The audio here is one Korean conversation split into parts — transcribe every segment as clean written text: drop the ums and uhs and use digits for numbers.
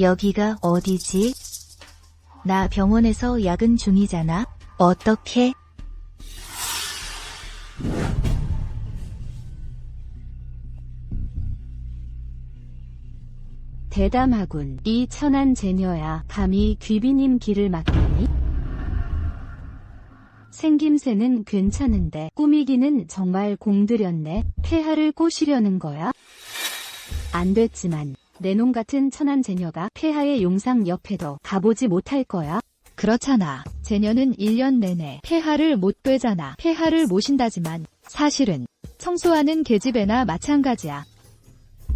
여기가 어디지? 나 병원에서 야근 중이잖아. 어떻게? 대담하군. 이 천한 제녀야 감히 귀비님 길을 막다니? 생김새는 괜찮은데 꾸미기는 정말 공들였네. 폐하를 꼬시려는 거야? 안 됐지만 내 놈 같은 천한 제녀가 폐하의 용상 옆에도 가보지 못할 거야. 그렇잖아. 제녀는 1년 내내 폐하를 못 뵈잖아. 폐하를 모신다지만 사실은 청소하는 계집애나 마찬가지야.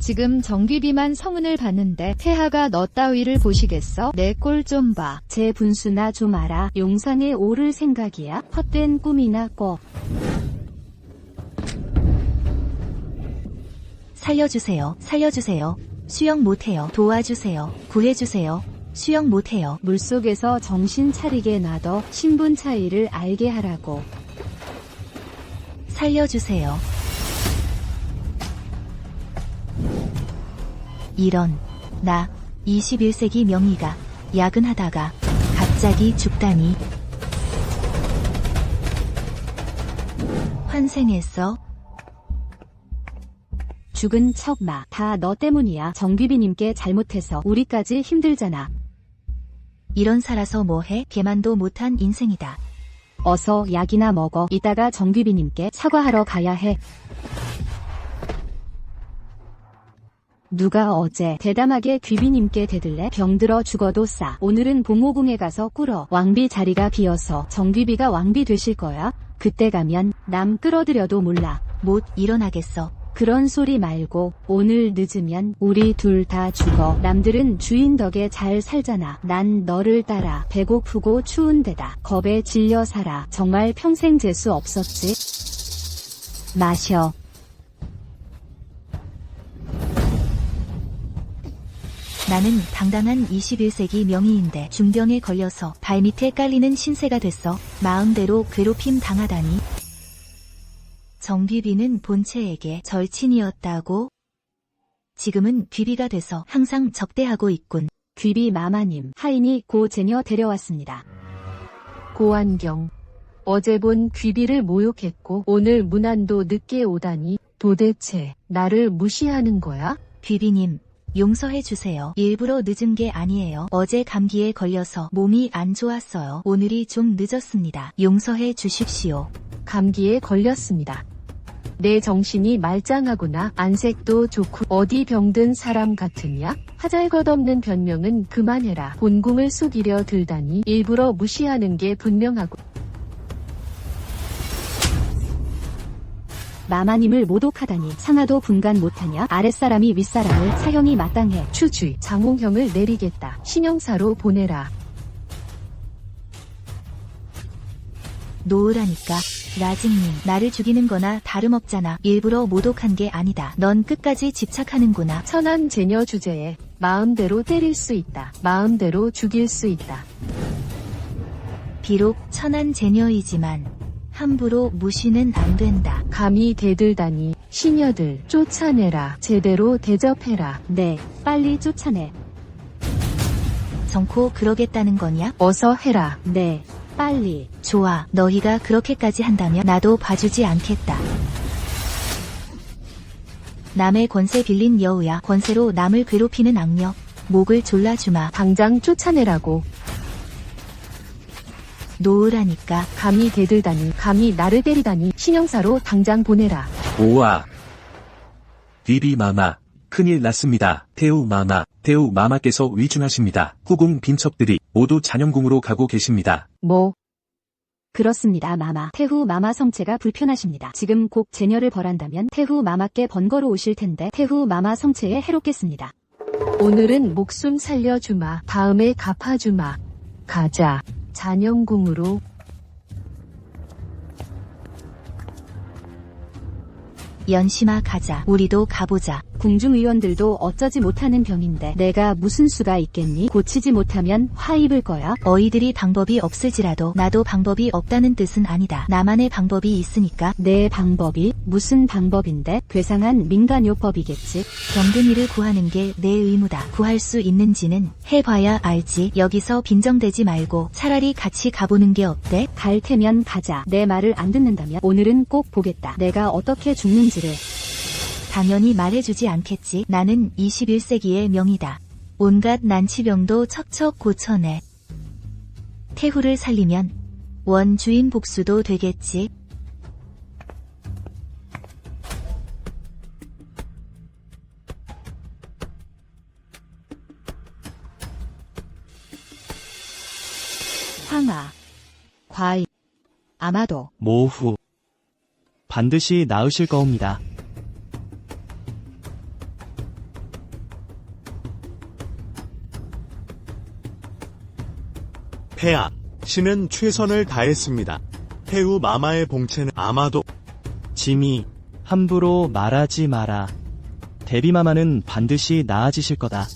지금 정귀비만 성은을 봤는데 폐하가 너 따위를 보시겠어? 내 꼴 좀 봐. 제 분수나 좀 알아. 용상에 오를 생각이야? 헛된 꿈이나 꿔. 살려주세요. 살려주세요. 수영 못해요. 도와주세요. 구해주세요. 수영 못해요. 물속에서 정신 차리게 놔둬. 신분 차이를 알게 하라고. 살려주세요. 이런, 나 21세기 명의가 야근하다가 갑자기 죽다니. 환생했어? 죽은 척 마. 다 너 때문이야. 정귀비님께 잘못해서 우리까지 힘들잖아. 이런 살아서 뭐해? 개만도 못한 인생이다. 어서 약이나 먹어. 이따가 정귀비님께 사과하러 가야 해. 누가 어제 대담하게 귀비님께 대들래? 병들어 죽어도 싸. 오늘은 봉호궁에 가서 꿇어. 왕비 자리가 비어서 정귀비가 왕비 되실 거야. 그때 가면 남 끌어들여도 몰라. 못 일어나겠어. 그런 소리 말고 오늘 늦으면 우리 둘 다 죽어. 남들은 주인 덕에 잘 살잖아. 난 너를 따라 배고프고 추운 데다 겁에 질려 살아. 정말 평생 재수 없었지. 마셔. 나는 당당한 21세기 명의인데 중병에 걸려서 발밑에 깔리는 신세가 됐어. 마음대로 괴롭힘 당하다니. 정귀비는 본체에게 절친이었다고? 지금은 귀비가 돼서 항상 적대하고 있군. 귀비 마마님, 하인이 고 제녀 데려왔습니다. 고안경, 어제 본 귀비를 모욕했고 오늘 문안도 늦게 오다니 도대체 나를 무시하는 거야? 귀비님, 용서해주세요. 일부러 늦은 게 아니에요. 어제 감기에 걸려서 몸이 안 좋았어요. 오늘이 좀 늦었습니다. 용서해 주십시오. 감기에 걸렸습니다. 내 정신이 말짱하구나. 안색도 좋고 어디 병든 사람 같으냐? 하잘것없는 변명은 그만해라. 본궁을 속이려 들다니 일부러 무시하는 게 분명하고. 마마님을 모독하다니 상하도 분간 못하냐? 아랫사람이 윗사람을 사형이 마땅해. 추주의 장홍형을 내리겠다. 신형사로 보내라. 놓으라니까. 라직님, 나를 죽이는 거나 다름없잖아. 일부러 모독한 게 아니다. 넌 끝까지 집착하는구나. 천한 제녀 주제에 마음대로 때릴 수 있다. 마음대로 죽일 수 있다. 비록 천한 제녀이지만 함부로 무시는 안 된다. 감히 대들다니. 시녀들 쫓아내라. 제대로 대접해라. 네, 빨리 쫓아내. 정코 그러겠다는 거냐? 어서 해라. 네, 빨리. 좋아. 너희가 그렇게까지 한다면 나도 봐주지 않겠다. 남의 권세 빌린 여우야. 권세로 남을 괴롭히는 악녀. 목을 졸라주마. 당장 쫓아내라고. 놓으라니까. 감히 대들다니. 감히 나를 때리다니. 신형사로 당장 보내라. 오와. 귀비마마. 큰일 났습니다. 태우마마께서 위중하십니다. 후궁 빈첩들이 모두 잔영궁으로 가고 계십니다. 뭐? 그렇습니다, 마마. 태후 마마 성체가 불편하십니다. 지금 곧 제녀를 벌한다면 태후 마마께 번거로 오실 텐데 태후 마마 성체에 해롭겠습니다. 오늘은 목숨 살려주마. 다음에 갚아주마. 가자. 잔영궁으로. 연심아 가자. 우리도 가보자. 궁중의원들도 어쩌지 못하는 병인데 내가 무슨 수가 있겠니? 고치지 못하면 화 입을 거야. 어이들이 방법이 없을지라도 나도 방법이 없다는 뜻은 아니다. 나만의 방법이 있으니까. 내 방법이 무슨 방법인데? 괴상한 민간요법이겠지. 병든 이를 구하는 게 내 의무다. 구할 수 있는지는 해봐야 알지. 여기서 빈정대지 말고 차라리 같이 가보는 게 어때? 갈 테면 가자. 내 말을 안 듣는다면 오늘은 꼭 보겠다. 내가 어떻게 죽는지를. 당연히 말해주지 않겠지. 나는 21세기의 명이다. 온갖 난치병도 척척 고쳐내. 태후를 살리면 원주인 복수도 되겠지. 황하, 과일, 아마도 모후. 반드시 나으실 거옵니다. 폐하, 신은 최선을 다했습니다. 태우 마마의 봉체는 아마도 짐이 함부로 말하지 마라. 데비마마는 반드시 나아지실 거다.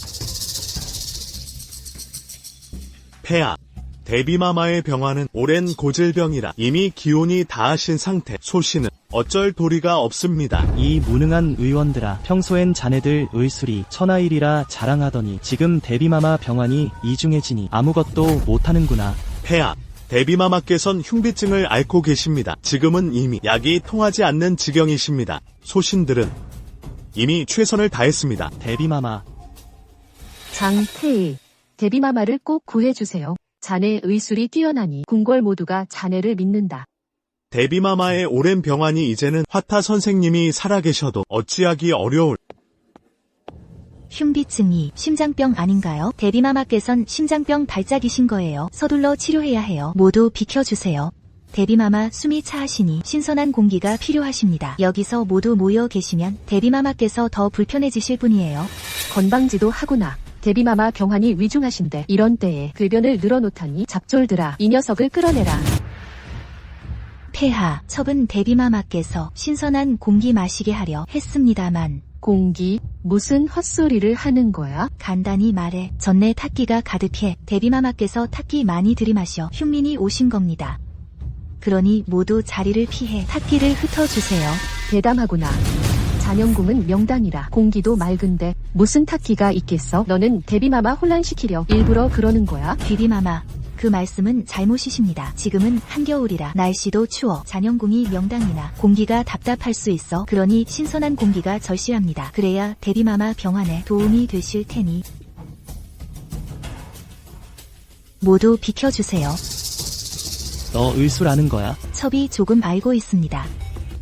폐하, 데비마마의 병화는 오랜 고질병이라 이미 기운이 다하신 상태. 소신은 어쩔 도리가 없습니다. 이 무능한 의원들아, 평소엔 자네들 의술이 천하일이라 자랑하더니 지금 데비마마 병환이 이중해지니 아무것도 못하는구나. 폐하, 데비마마께선 흉비증을 앓고 계십니다. 지금은 이미 약이 통하지 않는 지경이십니다. 소신들은 이미 최선을 다했습니다. 데비마마, 장태일, 데비마마를 꼭 구해주세요. 자네 의술이 뛰어나니 궁궐 모두가 자네를 믿는다. 데비마마의 오랜 병환이 이제는 화타 선생님이 살아계셔도 어찌하기 어려울. 흉비증이 심장병 아닌가요? 데비마마께선 심장병 발작이신 거예요. 서둘러 치료해야 해요. 모두 비켜주세요. 데비마마 숨이 차하시니 신선한 공기가 필요하십니다. 여기서 모두 모여 계시면 데비마마께서 더 불편해지실 뿐이에요. 건방지도 하구나. 데비마마 병환이 위중하신데 이런 때에 궤변을 늘어놓다니. 잡졸들아, 이 녀석을 끌어내라. 폐하, 첩은 데비마마께서 신선한 공기 마시게 하려 했습니다만 공기? 무슨 헛소리를 하는 거야? 간단히 말해 전내 탁기가 가득해 데비마마께서 탁기 많이 들이마셔 흉민이 오신 겁니다. 그러니 모두 자리를 피해 탁기를 흩어주세요. 대담하구나. 잔영궁은 명당이라 공기도 맑은데 무슨 탁기가 있겠어? 너는 데비마마 혼란시키려 일부러 그러는 거야? 데비마마, 그 말씀은 잘못이십니다. 지금은 한겨울이라 날씨도 추워 잔영궁이 명당이나 공기가 답답할 수 있어. 그러니 신선한 공기가 절실합니다. 그래야 데비마마 병환에 도움이 되실 테니 모두 비켜주세요. 너 의술 아는 거야? 첩이 조금 알고 있습니다.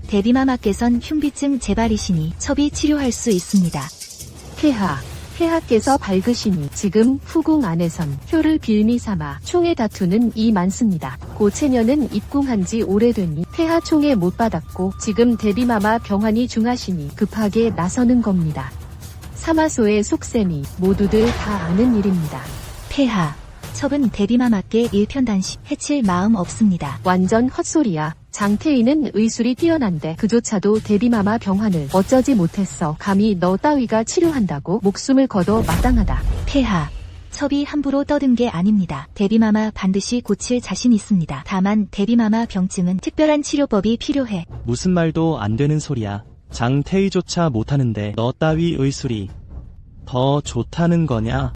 데비마마께선 흉비증 재발이시니 첩이 치료할 수 있습니다. 폐하께서 밝으시니 지금 후궁 안에선 효를 빌미 삼아 총에 다투는 이 많습니다. 고체녀는 입궁한 지 오래되니 폐하 총에 못 받았고 지금 데비마마 병환이 중하시니 급하게 나서는 겁니다. 사마소의 속셈이 모두들 다 아는 일입니다. 폐하, 첩은 데비마마께 일편단심 해칠 마음 없습니다. 완전 헛소리야. 장태인은 의술이 뛰어난데 그조차도 데비마마 병환을 어쩌지 못했어. 감히 너 따위가 치료한다고? 목숨을 거둬 마땅하다. 폐하, 첩이 함부로 떠든 게 아닙니다. 데비마마 반드시 고칠 자신 있습니다. 다만 데비마마 병증은 특별한 치료법이 필요해. 무슨 말도 안 되는 소리야. 장태희조차 못하는데 너 따위 의술이 더 좋다는 거냐?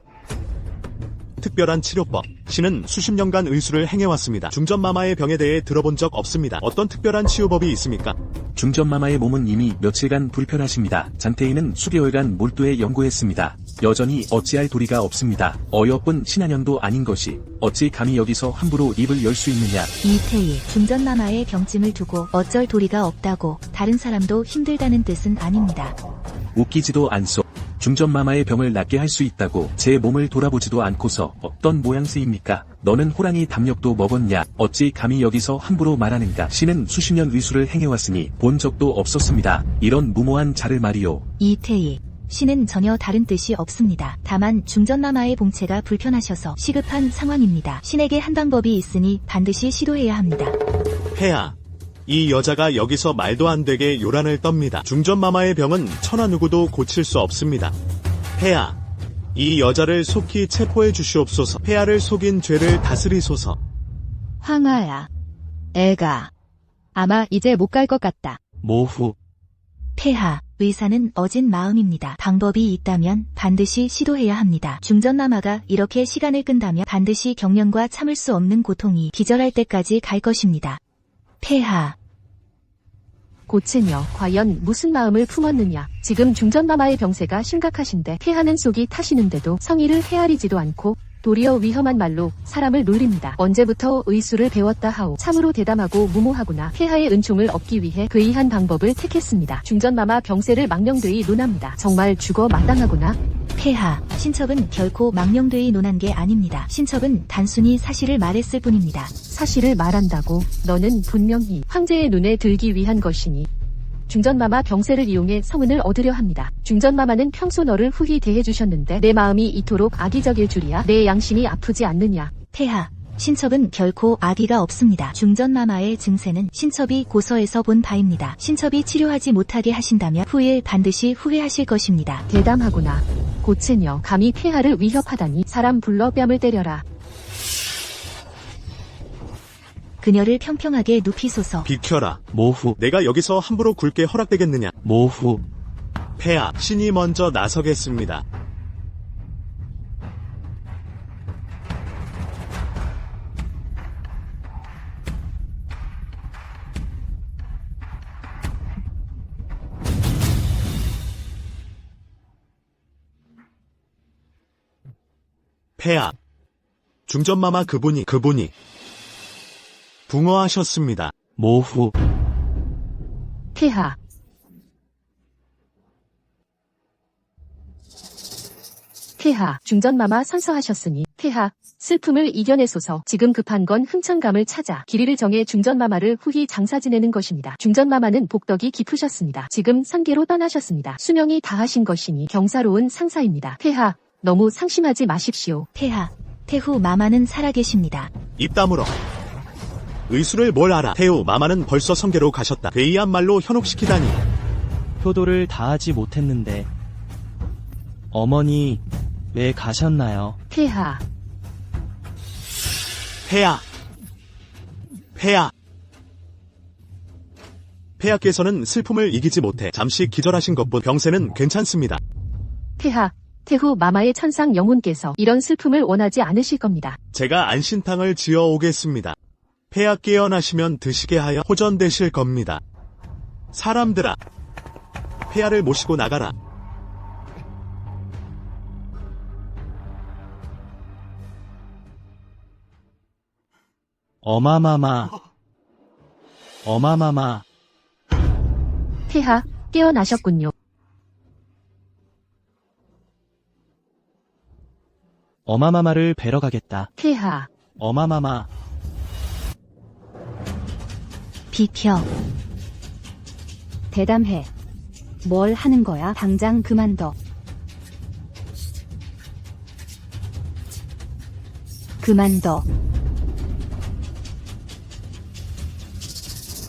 특별한 치료법. 신은 수십 년간 의술을 행해왔습니다. 중전마마의 병에 대해 들어본 적 없습니다. 어떤 특별한 치유법이 있습니까? 중전마마의 몸은 이미 며칠간 불편하십니다. 장태희는 수개월간 몰두해 연구했습니다. 여전히 어찌할 도리가 없습니다. 어여쁜 신한년도 아닌 것이 어찌 감히 여기서 함부로 입을 열 수 있느냐. 이태희, 중전마마의 병증을 두고 어쩔 도리가 없다고 다른 사람도 힘들다는 뜻은 아닙니다. 웃기지도 않소. 중전마마의 병을 낫게 할 수 있다고 제 몸을 돌아보지도 않고서 어떤 모양새입니까? 너는 호랑이 담력도 먹었냐? 어찌 감히 여기서 함부로 말하는가? 신은 수십 년 의술을 행해왔으니 본 적도 없었습니다. 이런 무모한 자를 말이오. 이태희, 신은 전혀 다른 뜻이 없습니다. 다만 중전마마의 봉체가 불편하셔서 시급한 상황입니다. 신에게 한 방법이 있으니 반드시 시도해야 합니다. 폐하, 이 여자가 여기서 말도 안 되게 요란을 떱니다. 중전마마의 병은 천하 누구도 고칠 수 없습니다. 폐하, 이 여자를 속히 체포해 주시옵소서. 폐하를 속인 죄를 다스리소서. 황하야. 애가. 아마 이제 못 갈 것 같다. 모후. 폐하, 의사는 어진 마음입니다. 방법이 있다면 반드시 시도해야 합니다. 중전마마가 이렇게 시간을 끈다면 반드시 경련과 참을 수 없는 고통이 기절할 때까지 갈 것입니다. 폐하, 고체녀, 과연 무슨 마음을 품었느냐. 지금 중전마마의 병세가 심각하신데 폐하는 속이 타시는데도 성의를 헤아리지도 않고 도리어 위험한 말로 사람을 놀립니다. 언제부터 의술을 배웠다 하오. 참으로 대담하고 무모하구나. 폐하의 은총을 얻기 위해 괴이한 방법을 택했습니다. 중전마마 병세를 망령되이 논합니다. 정말 죽어 마땅하구나. 폐하, 신첩은 결코 망령되이 논한 게 아닙니다. 신첩은 단순히 사실을 말했을 뿐입니다. 사실을 말한다고 너는 분명히 황제의 눈에 들기 위한 것이니 중전마마 병세를 이용해 성은을 얻으려 합니다. 중전마마는 평소 너를 후히 대해주셨는데 내 마음이 이토록 악의적일 줄이야. 내 양심이 아프지 않느냐. 폐하, 신첩은 결코 악의가 없습니다. 중전마마의 증세는 신첩이 고서에서 본 바입니다. 신첩이 치료하지 못하게 하신다면 후일 반드시 후회하실 것입니다. 대담하구나. 고체녀, 감히 폐하를 위협하다니. 사람 불러 뺨을 때려라. 그녀를 평평하게 눕히소서. 비켜라. 모후. 내가 여기서 함부로 굴게 허락되겠느냐. 모후. 폐하, 신이 먼저 나서겠습니다. 폐하, 중전마마 그분이 붕어하셨습니다. 모후. 폐하. 폐하, 중전마마 선서하셨으니 폐하, 슬픔을 이겨내소서. 지금 급한 건 흥청감을 찾아 길이를 정해 중전마마를 후히 장사 지내는 것입니다. 중전마마는 복덕이 깊으셨습니다. 지금 선계로 떠나셨습니다. 수명이 다하신 것이니 경사로운 상사입니다. 폐하, 너무 상심하지 마십시오. 폐하, 태후 마마는 살아계십니다. 입 다물어. 의술을 뭘 알아. 태우 마마는 벌써 성계로 가셨다. 괴이한 말로 현혹시키다니. 효도를 다하지 못했는데 어머니 왜 가셨나요? 폐하. 폐하. 폐하께서는 슬픔을 이기지 못해 잠시 기절하신 것뿐. 병세는 괜찮습니다. 폐하, 태후 마마의 천상 영혼께서 이런 슬픔을 원하지 않으실 겁니다. 제가 안신탕을 지어 오겠습니다. 폐하 깨어나시면 드시게 하여 호전되실 겁니다. 사람들아, 폐하를 모시고 나가라. 어마마마. 폐하, 깨어나셨군요. 어마마마를 뵈러 가겠다. 폐하. 어마마마. 비켜. 대담해. 뭘 하는 거야? 당장 그만둬. 그만둬.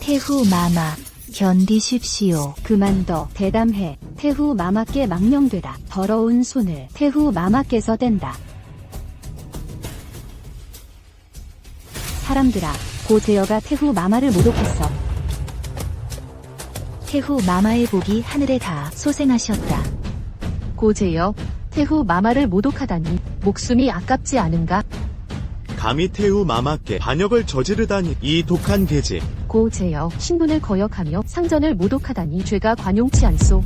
태후 마마, 견디십시오. 그만둬. 대담해. 태후 마마께 망령되라. 더러운 손을 태후 마마께서 뗀다. 사람들아, 고제여가 태후 마마를 모독했어. 태후 마마의 복이 하늘에 닿아 소생하셨다. 고제여, 태후 마마를 모독하다니 목숨이 아깝지 않은가? 감히 태우 마마께 반역을 저지르다니. 이 독한 계집. 고제여, 신분을 거역하며 상전을 모독하다니 죄가 관용치 않소.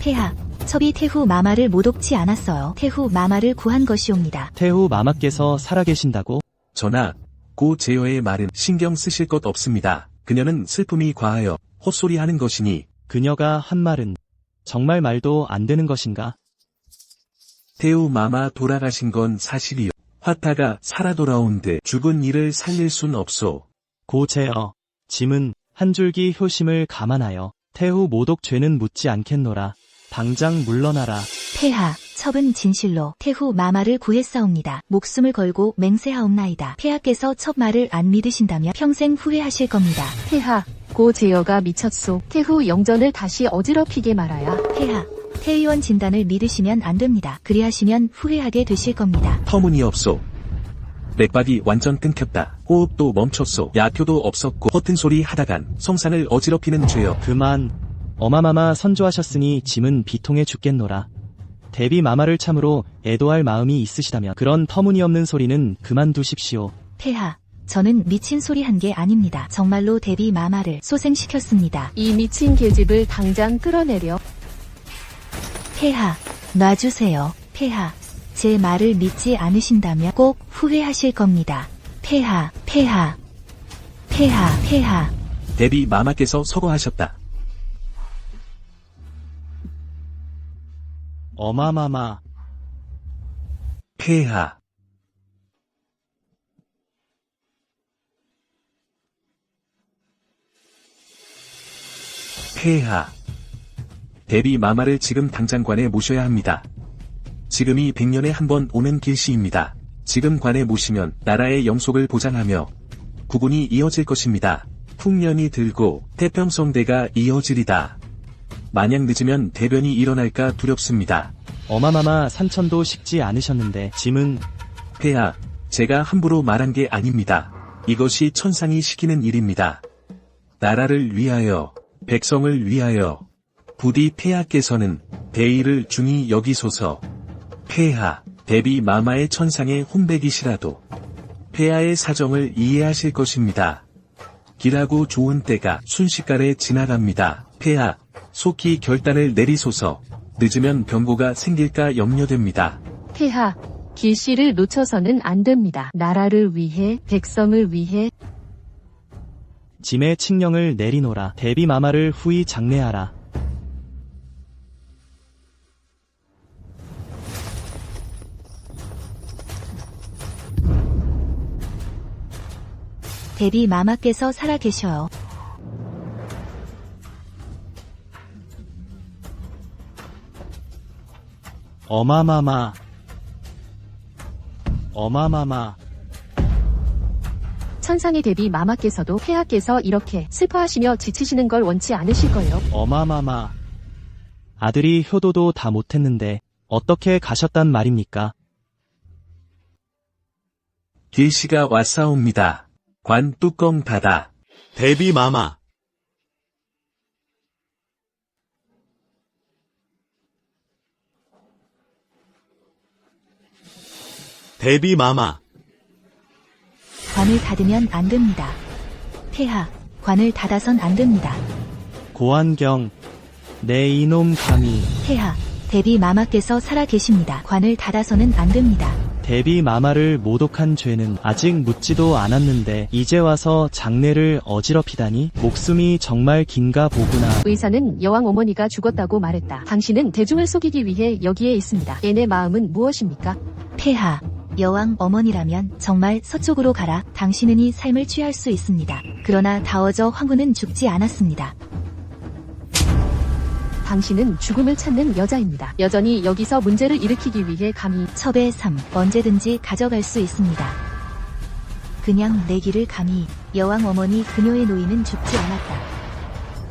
폐하, 첩이 태후 마마를 모독치 않았어요. 태후 마마를 구한 것이옵니다. 태후 마마께서 살아계신다고? 전하, 고 제여의 말은 신경 쓰실 것 없습니다. 그녀는 슬픔이 과하여 헛소리하는 것이니 그녀가 한 말은 정말 말도 안 되는 것인가? 태우 마마 돌아가신 건 사실이요. 화타가 살아 돌아온 듯 죽은 이를 살릴 순 없소. 고제여, 짐은 한 줄기 효심을 감안하여 태후 모독 죄는 묻지 않겠노라. 당장 물러나라. 폐하, 첩은 진실로 태후 마마를 구했사옵니다. 목숨을 걸고 맹세하옵나이다. 폐하께서 첩 말을 안 믿으신다면 평생 후회하실 겁니다. 폐하, 듣고 제여가 미쳤소. 태후 영전을 다시 어지럽히게 말아야. 폐하, 태의원 진단을 믿으시면 안 됩니다. 그리하시면 후회하게 되실 겁니다. 터무니없소. 맥박이 완전 끊겼다. 호흡도 멈췄소. 야표도 없었고 허튼 소리 하다간 성산을 어지럽히는 죄여. 그만. 어마마마 선조하셨으니 짐은 비통해 죽겠노라. 대비 마마를 참으로 애도할 마음이 있으시다면 그런 터무니없는 소리는 그만두십시오. 폐하, 저는 미친 소리 한 게 아닙니다. 정말로 대비 마마를 소생시켰습니다. 이 미친 계집을 당장 끌어내려. 폐하, 놔주세요. 폐하, 제 말을 믿지 않으신다면 꼭 후회하실 겁니다. 폐하, 폐하, 폐하, 폐하. 대비 마마께서 서거하셨다. 어마마마. 폐하. 폐하. 대비 마마를 지금 당장 관에 모셔야 합니다. 지금이 100년에 한 번 오는 길시입니다. 지금 관에 모시면 나라의 영속을 보장하며 국운이 이어질 것입니다. 풍년이 들고 태평성대가 이어지리다. 만약 늦으면 대변이 일어날까 두렵습니다. 어마마마 산천도 식지 않으셨는데 짐은 폐하, 제가 함부로 말한 게 아닙니다. 이것이 천상이 시키는 일입니다. 나라를 위하여, 백성을 위하여, 부디 폐하께서는 대의를 중히 여기소서. 폐하, 대비 마마의 천상의 혼백이시라도 폐하의 사정을 이해하실 것입니다. 길하고 좋은 때가 순식간에 지나갑니다. 폐하, 속히 결단을 내리소서. 늦으면 병고가 생길까 염려됩니다. 폐하, 길씨를 놓쳐서는 안 됩니다. 나라를 위해, 백성을 위해. 짐의 칙령을 내리노라. 대비 마마를 후히 장례하라. 대비 마마께서 살아계셔요. 어마마마. 어마마마. 천상의 대비 마마께서도 폐하께서 이렇게 슬퍼하시며 지치시는 걸 원치 않으실 거예요. 어마마마. 아들이 효도도 다 못했는데 어떻게 가셨단 말입니까? 길씨가 왔사옵니다. 관 뚜껑 닫아. 대비 마마. 대비 마마. 관을 닫으면 안 됩니다. 폐하, 관을 닫아선 안 됩니다. 고환경. 내 이놈 감히. 폐하, 대비 마마께서 살아계십니다. 관을 닫아서는 안 됩니다. 대비 마마를 모독한 죄는 아직 묻지도 않았는데 이제 와서 장례를 어지럽히다니 목숨이 정말 긴가 보구나. 의사는 여왕 어머니가 죽었다고 말했다. 당신은 대중을 속이기 위해 여기에 있습니다. 얘네 마음은 무엇입니까? 폐하, 여왕 어머니라면 정말 서쪽으로 가라. 당신은 이 삶을 취할 수 있습니다. 그러나 다워저 황후는 죽지 않았습니다. 당신은 죽음을 찾는 여자입니다. 여전히 여기서 문제를 일으키기 위해 감히. 첩의 삶, 언제든지 가져갈 수 있습니다. 그냥 내기를 감히. 여왕 어머니 그녀의 노인은 죽지 않았다.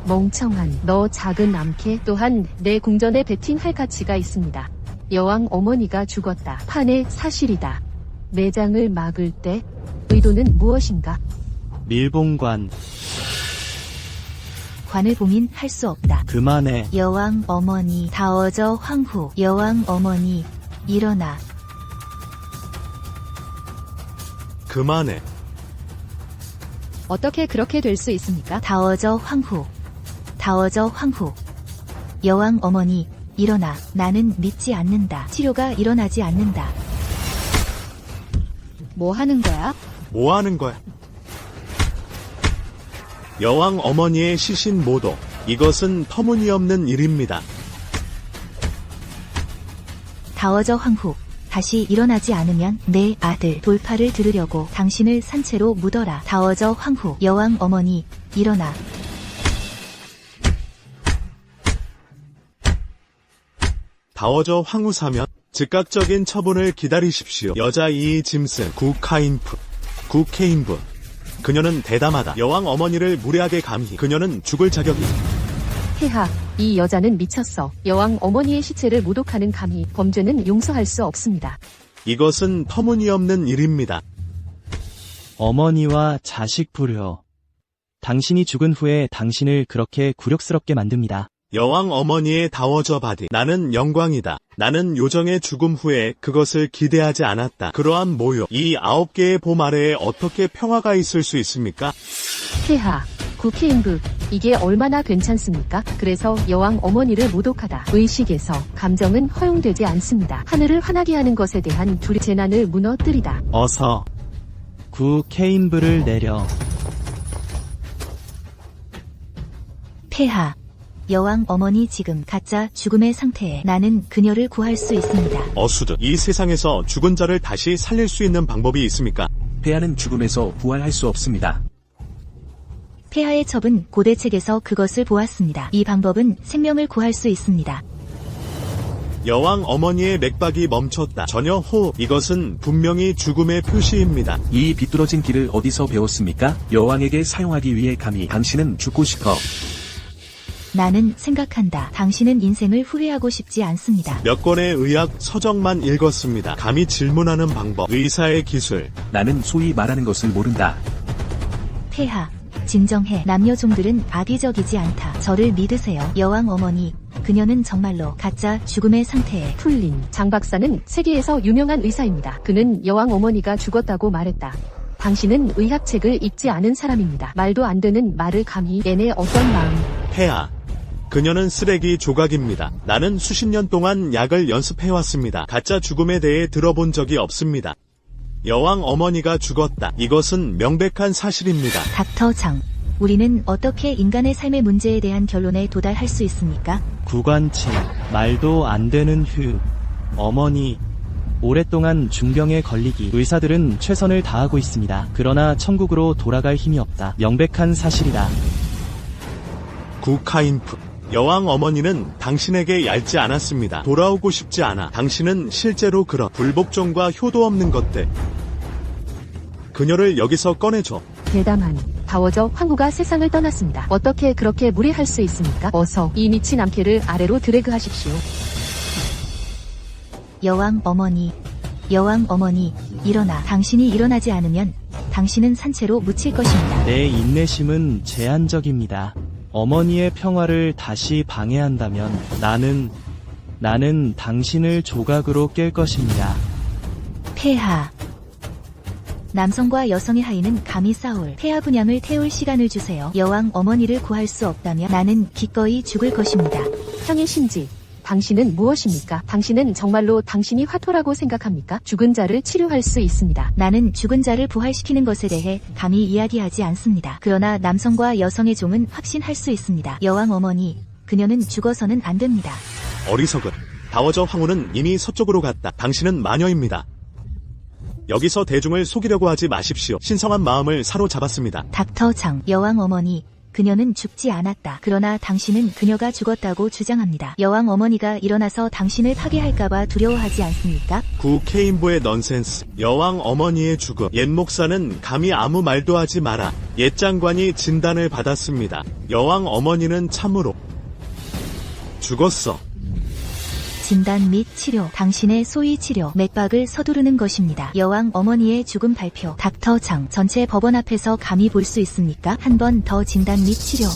멍청한 너 작은 암캐. 또한 내 궁전에 베팅할 가치가 있습니다. 여왕 어머니가 죽었다. 판의 사실이다. 매장을 막을 때 의도는 무엇인가? 밀봉관. 관을 봉인할 수 없다. 그만해. 여왕 어머니, 다워저 황후. 여왕 어머니, 일어나. 그만해. 어떻게 그렇게 될 수 있습니까? 다워저 황후. 다워저 황후. 여왕 어머니, 일어나. 나는 믿지 않는다. 치료가 일어나지 않는다. 뭐 하는 거야? 뭐 하는 거야? 여왕 어머니의 시신 모독. 이것은 터무니없는 일입니다. 다워저 황후. 다시 일어나지 않으면 내 아들 돌파를 들으려고 당신을 산채로 묻어라. 다워저 황후. 여왕 어머니, 일어나. 다워저 황후사면 즉각적인 처분을 기다리십시오. 여자 이의 짐승 구카인프. 구케인부. 그녀는 대담하다. 여왕 어머니를 무례하게 감히. 그녀는 죽을 자격이. 폐하, 이 여자는 미쳤어. 여왕 어머니의 시체를 모독하는 감히 범죄는 용서할 수 없습니다. 이것은 터무니없는 일입니다. 어머니와 자식 불효. 당신이 죽은 후에 당신을 그렇게 굴욕스럽게 만듭니다. 여왕 어머니의 다워져 바디. 나는 영광이다. 나는 요정의 죽음 후에 그것을 기대하지 않았다. 그러한 모욕. 이 9개의 봄 아래에 어떻게 평화가 있을 수 있습니까? 폐하, 구케인부, 이게 얼마나 괜찮습니까? 그래서 여왕 어머니를 모독하다. 의식에서 감정은 허용되지 않습니다. 하늘을 환하게 하는 것에 대한 둘의 재난을 무너뜨리다. 어서 케인부를 내려. 폐하. 여왕 어머니 지금 가짜 죽음의 상태에 나는 그녀를 구할 수 있습니다. 어수드. 이 세상에서 죽은 자를 다시 살릴 수 있는 방법이 있습니까? 폐하는 죽음에서 부활할 수 없습니다. 폐하의 첩은 고대책에서 그것을 보았습니다. 이 방법은 생명을 구할 수 있습니다. 여왕 어머니의 맥박이 멈췄다. 전혀 호흡. 이것은 분명히 죽음의 표시입니다. 이 비뚤어진 길을 어디서 배웠습니까? 여왕에게 사용하기 위해 감히 당신은 죽고 싶어. 나는 생각한다. 당신은 인생을 후회하고 싶지 않습니다. 몇 권의 의학 서적만 읽었습니다. 감히 질문하는 방법. 의사의 기술. 나는 소위 말하는 것을 모른다. 폐하. 진정해. 남녀종들은 악의적이지 않다. 저를 믿으세요. 여왕 어머니. 그녀는 정말로 가짜 죽음의 상태에 풀린 장 박사는 세계에서 유명한 의사입니다. 그는 여왕 어머니가 죽었다고 말했다. 당신은 의학책을 읽지 않은 사람입니다. 말도 안 되는 말을 감히. 얘네 어떤 마음. 폐하. 그녀는 쓰레기 조각입니다. 나는 수십 년 동안 약을 연습해왔습니다. 가짜 죽음에 대해 들어본 적이 없습니다. 여왕 어머니가 죽었다. 이것은 명백한 사실입니다. 닥터 장. 우리는 어떻게 인간의 삶의 문제에 대한 결론에 도달할 수 있습니까? 구관체. 말도 안 되는 어머니. 오랫동안 중병에 걸리기. 의사들은 최선을 다하고 있습니다. 그러나 천국으로 돌아갈 힘이 없다. 명백한 사실이다. 구카인프. 여왕 어머니는 당신에게 얇지 않았습니다. 돌아오고 싶지 않아. 당신은 실제로 그런 불복종과 효도 없는 것들. 그녀를 여기서 꺼내줘. 대담한 다워져 황후가 세상을 떠났습니다. 어떻게 그렇게 무례할 수 있습니까? 어서 이 미친 암캐를 아래로 드래그하십시오. 여왕 어머니. 여왕 어머니. 일어나. 당신이 일어나지 않으면 당신은 산채로 묻힐 것입니다. 내 인내심은 제한적입니다. 어머니의 평화를 다시 방해한다면 나는 당신을 조각으로 깰 것입니다. 폐하. 남성과 여성의 하인은 감히 싸울 폐하 분양을 태울 시간을 주세요. 여왕 어머니를 구할 수 없다면 나는 기꺼이 죽을 것입니다. 형의 심지. 당신은 무엇입니까? 당신은 정말로 당신이 화토라고 생각합니까? 죽은 자를 치료할 수 있습니다. 나는 죽은 자를 부활시키는 것에 대해 감히 이야기하지 않습니다. 그러나 남성과 여성의 종은 확신할 수 있습니다. 여왕 어머니, 그녀는 죽어서는 안 됩니다. 어리석은. 다워저 황후는 이미 서쪽으로 갔다. 당신은 마녀입니다. 여기서 대중을 속이려고 하지 마십시오. 신성한 마음을 사로잡았습니다. 닥터 장. 여왕 어머니, 그녀는 죽지 않았다. 그러나 당신은 그녀가 죽었다고 주장합니다. 여왕 어머니가 일어나서 당신을 파괴할까봐 두려워하지 않습니까? 구케인보의 넌센스. 여왕 어머니의 죽음. 옛 목사는 감히 아무 말도 하지 마라. 옛 장관이 진단을 받았습니다. 여왕 어머니는 참으로 죽었어. 진단 및 치료. 당신의 소위 치료. 맥박을 서두르는 것입니다. 여왕 어머니의 죽음 발표. 닥터 장. 전체 법원 앞에서 감히 볼 수 있습니까? 한 번 더 진단 및 치료.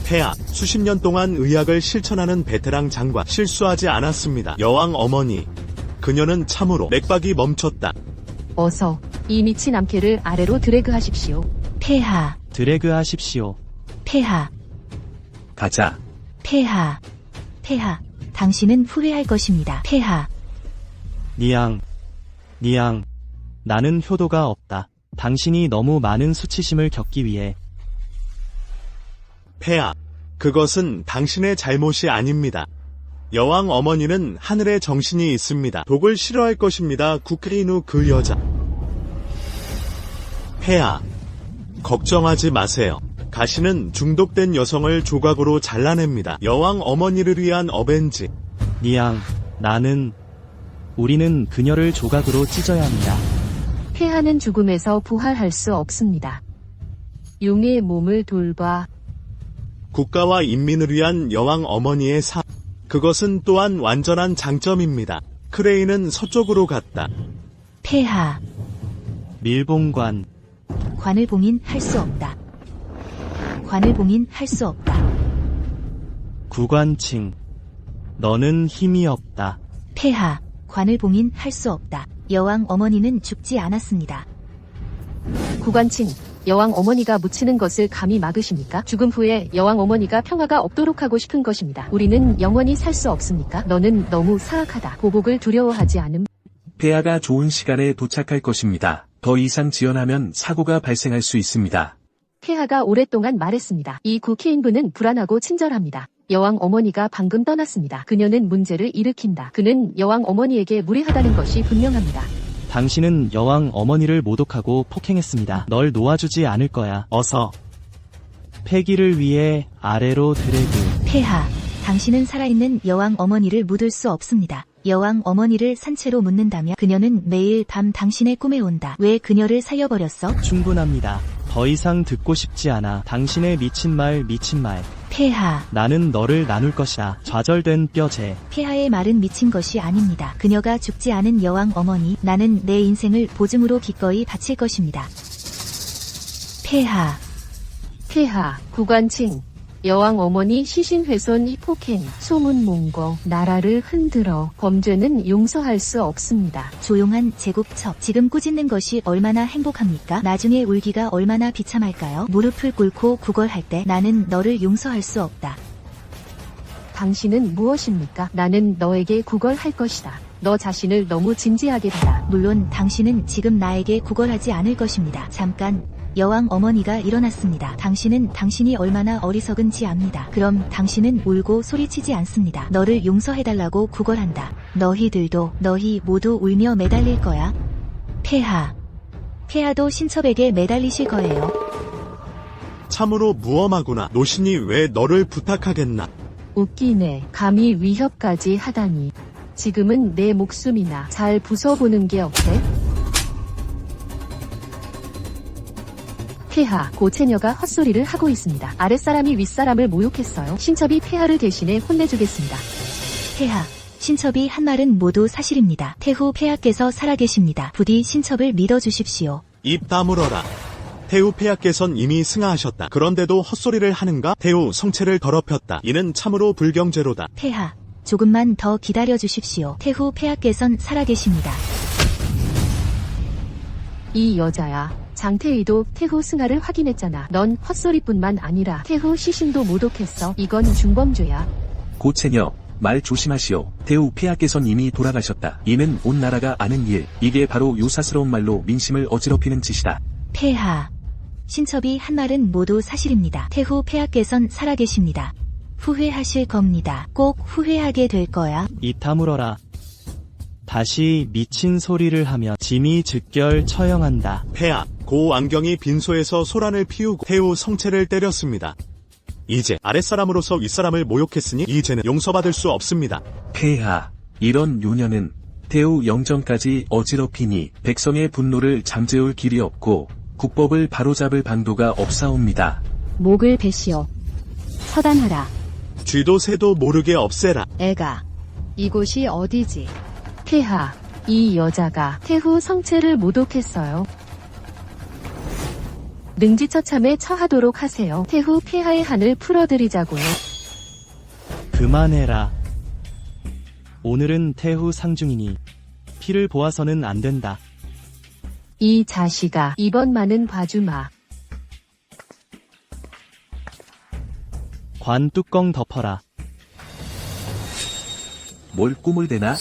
폐하. 수십 년 동안 의학을 실천하는 베테랑 장관. 실수하지 않았습니다. 여왕 어머니. 그녀는 참으로 맥박이 멈췄다. 어서 이 미친 암캐를 아래로 드래그하십시오. 폐하. 드래그하십시오. 폐하. 가자. 폐하. 폐하. 당신은 후회할 것입니다. 폐하. 니앙. 나는 효도가 없다. 당신이 너무 많은 수치심을 겪기 위해. 폐하. 그것은 당신의 잘못이 아닙니다. 여왕 어머니는 하늘에 정신이 있습니다. 독을 싫어할 것입니다. 구케이누 그 여자. 폐하. 걱정하지 마세요. 가시는 중독된 여성을 조각으로 잘라냅니다. 여왕 어머니를 위한 어벤지. 우리는 그녀를 조각으로 찢어야 합니다. 폐하는 죽음에서 부활할 수 없습니다. 용의 몸을 돌봐. 국가와 인민을 위한 여왕 어머니의 삶. 그것은 또한 완전한 장점입니다. 크레인은 서쪽으로 갔다. 폐하. 밀봉관, 관을 봉인할 수 없다. 관을 봉인할 수 없다. 구관칭. 너는 힘이 없다. 폐하. 관을 봉인할 수 없다. 여왕 어머니는 죽지 않았습니다. 구관칭, 여왕 어머니가 묻히는 것을 감히 막으십니까? 죽음 후에 여왕 어머니가 평화가 없도록 하고 싶은 것입니다. 우리는 영원히 살 수 없습니까? 너는 너무 사악하다. 보복을 두려워하지 않음. 폐하가 좋은 시간에 도착할 것입니다. 더 이상 지연하면 사고가 발생할 수 있습니다. 폐하가 오랫동안 말했습니다. 이 구케인부는 불안하고 친절합니다. 여왕 어머니가 방금 떠났습니다. 그녀는 문제를 일으킨다. 그는 여왕 어머니에게 무례하다는 것이 분명합니다. 당신은 여왕 어머니를 모독하고 폭행했습니다. 널 놓아주지 않을 거야. 어서. 폐기를 위해 아래로 드래그. 폐하. 당신은 살아있는 여왕 어머니를 묻을 수 없습니다. 여왕 어머니를 산채로 묻는다며 그녀는 매일 밤 당신의 꿈에 온다. 왜 그녀를 살려버렸어? 충분합니다. 더 이상 듣고 싶지 않아. 당신의 미친 말. 폐하. 나는 너를 나눌 것이다. 좌절된 뼈제. 폐하의 말은 미친 것이 아닙니다. 그녀가 죽지 않은 여왕 어머니, 나는 내 인생을 보증으로 기꺼이 바칠 것입니다. 폐하. 폐하, 구관칭, 여왕 어머니 시신훼손 폭행, 소문몽거, 나라를 흔들어 범죄는 용서할 수 없습니다. 조용한 제국첩. 지금 꾸짖는 것이 얼마나 행복합니까? 나중에 울기가 얼마나 비참할까요? 무릎을 꿇고 구걸할 때 나는 너를 용서할 수 없다. 당신은 무엇입니까? 나는 너에게 구걸할 것이다. 너 자신을 너무 진지하게 봐라. 물론 당신은 지금 나에게 구걸하지 않을 것입니다. 잠깐. 여왕 어머니가 일어났습니다. 당신은 당신이 얼마나 어리석은지 압니다. 그럼 당신은 울고 소리치지 않습니다. 너를 용서해달라고 구걸한다. 너희 모두 울며 매달릴 거야. 폐하. 폐하도 신첩에게 매달리실 거예요. 참으로 무엄하구나. 노신이 왜 너를 부탁하겠나. 웃기네. 감히 위협까지 하다니. 지금은 내 목숨이나 잘 부숴보는 게 어때? 폐하, 고체녀가 헛소리를 하고 있습니다. 아랫사람이 윗사람을 모욕했어요. 신첩이 폐하를 대신해 혼내주겠습니다. 폐하. 신첩이 한 말은 모두 사실입니다. 태후 폐하께서 살아계십니다. 부디 신첩을 믿어주십시오. 입 다물어라. 태우 폐하께선 이미 승하하셨다. 그런데도 헛소리를 하는가? 태우 성체를 더럽혔다. 이는 참으로 불경죄로다. 폐하. 조금만 더 기다려주십시오. 태후 폐하께선 살아계십니다. 이 여자야. 장태의도 태후 승하를 확인했잖아. 넌 헛소리뿐만 아니라 태후 시신도 모독했어. 이건 중범죄야. 고체녀, 말 조심하시오. 태우 폐하께선 이미 돌아가셨다. 이는 온 나라가 아는 일. 이게 바로 요사스러운 말로 민심을 어지럽히는 짓이다. 폐하. 신첩이 한 말은 모두 사실입니다. 태후 폐하께선 살아계십니다. 후회하실 겁니다. 꼭 후회하게 될 거야. 입 다물어라. 다시 미친 소리를 하며 짐이 즉결 처형한다. 폐하, 고 왕경이 빈소에서 소란을 피우고 태우 성체를 때렸습니다. 이제 아랫사람으로서 윗사람을 모욕했으니 이 죄는 용서받을 수 없습니다. 폐하, 이런 요년은 태우 영정까지 어지럽히니 백성의 분노를 잠재울 길이 없고 국법을 바로잡을 방도가 없사옵니다. 목을 베시어. 처단하라. 쥐도 새도 모르게 없애라. 애가. 이곳이 어디지? 폐하, 이 여자가 태후 성체를 모독했어요. 능지처참에 처하도록 하세요. 태후 폐하의 한을 풀어드리자고요. 그만해라. 오늘은 태후 상중이니 피를 보아서는 안 된다. 이 자식아, 이번만은 봐주마. 관 뚜껑 덮어라. 뭘 꿈을 대나?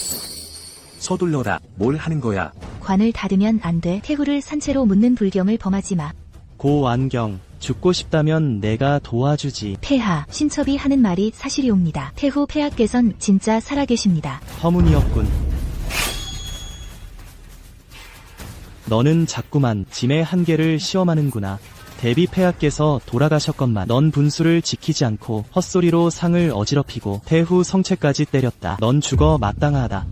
서둘러라. 뭘 하는 거야? 관을 닫으면 안 돼. 태후를 산채로 묻는 불경을 범하지 마. 고 완경, 죽고 싶다면 내가 도와주지. 폐하. 신첩이 하는 말이 사실이옵니다. 태후 폐하께선 진짜 살아계십니다. 터무니없군. 너는 자꾸만 짐의 한계를 시험하는구나. 대비 폐하께서 돌아가셨건만 넌 분수를 지키지 않고 헛소리로 상을 어지럽히고 태후 성체까지 때렸다. 넌 죽어 마땅하다.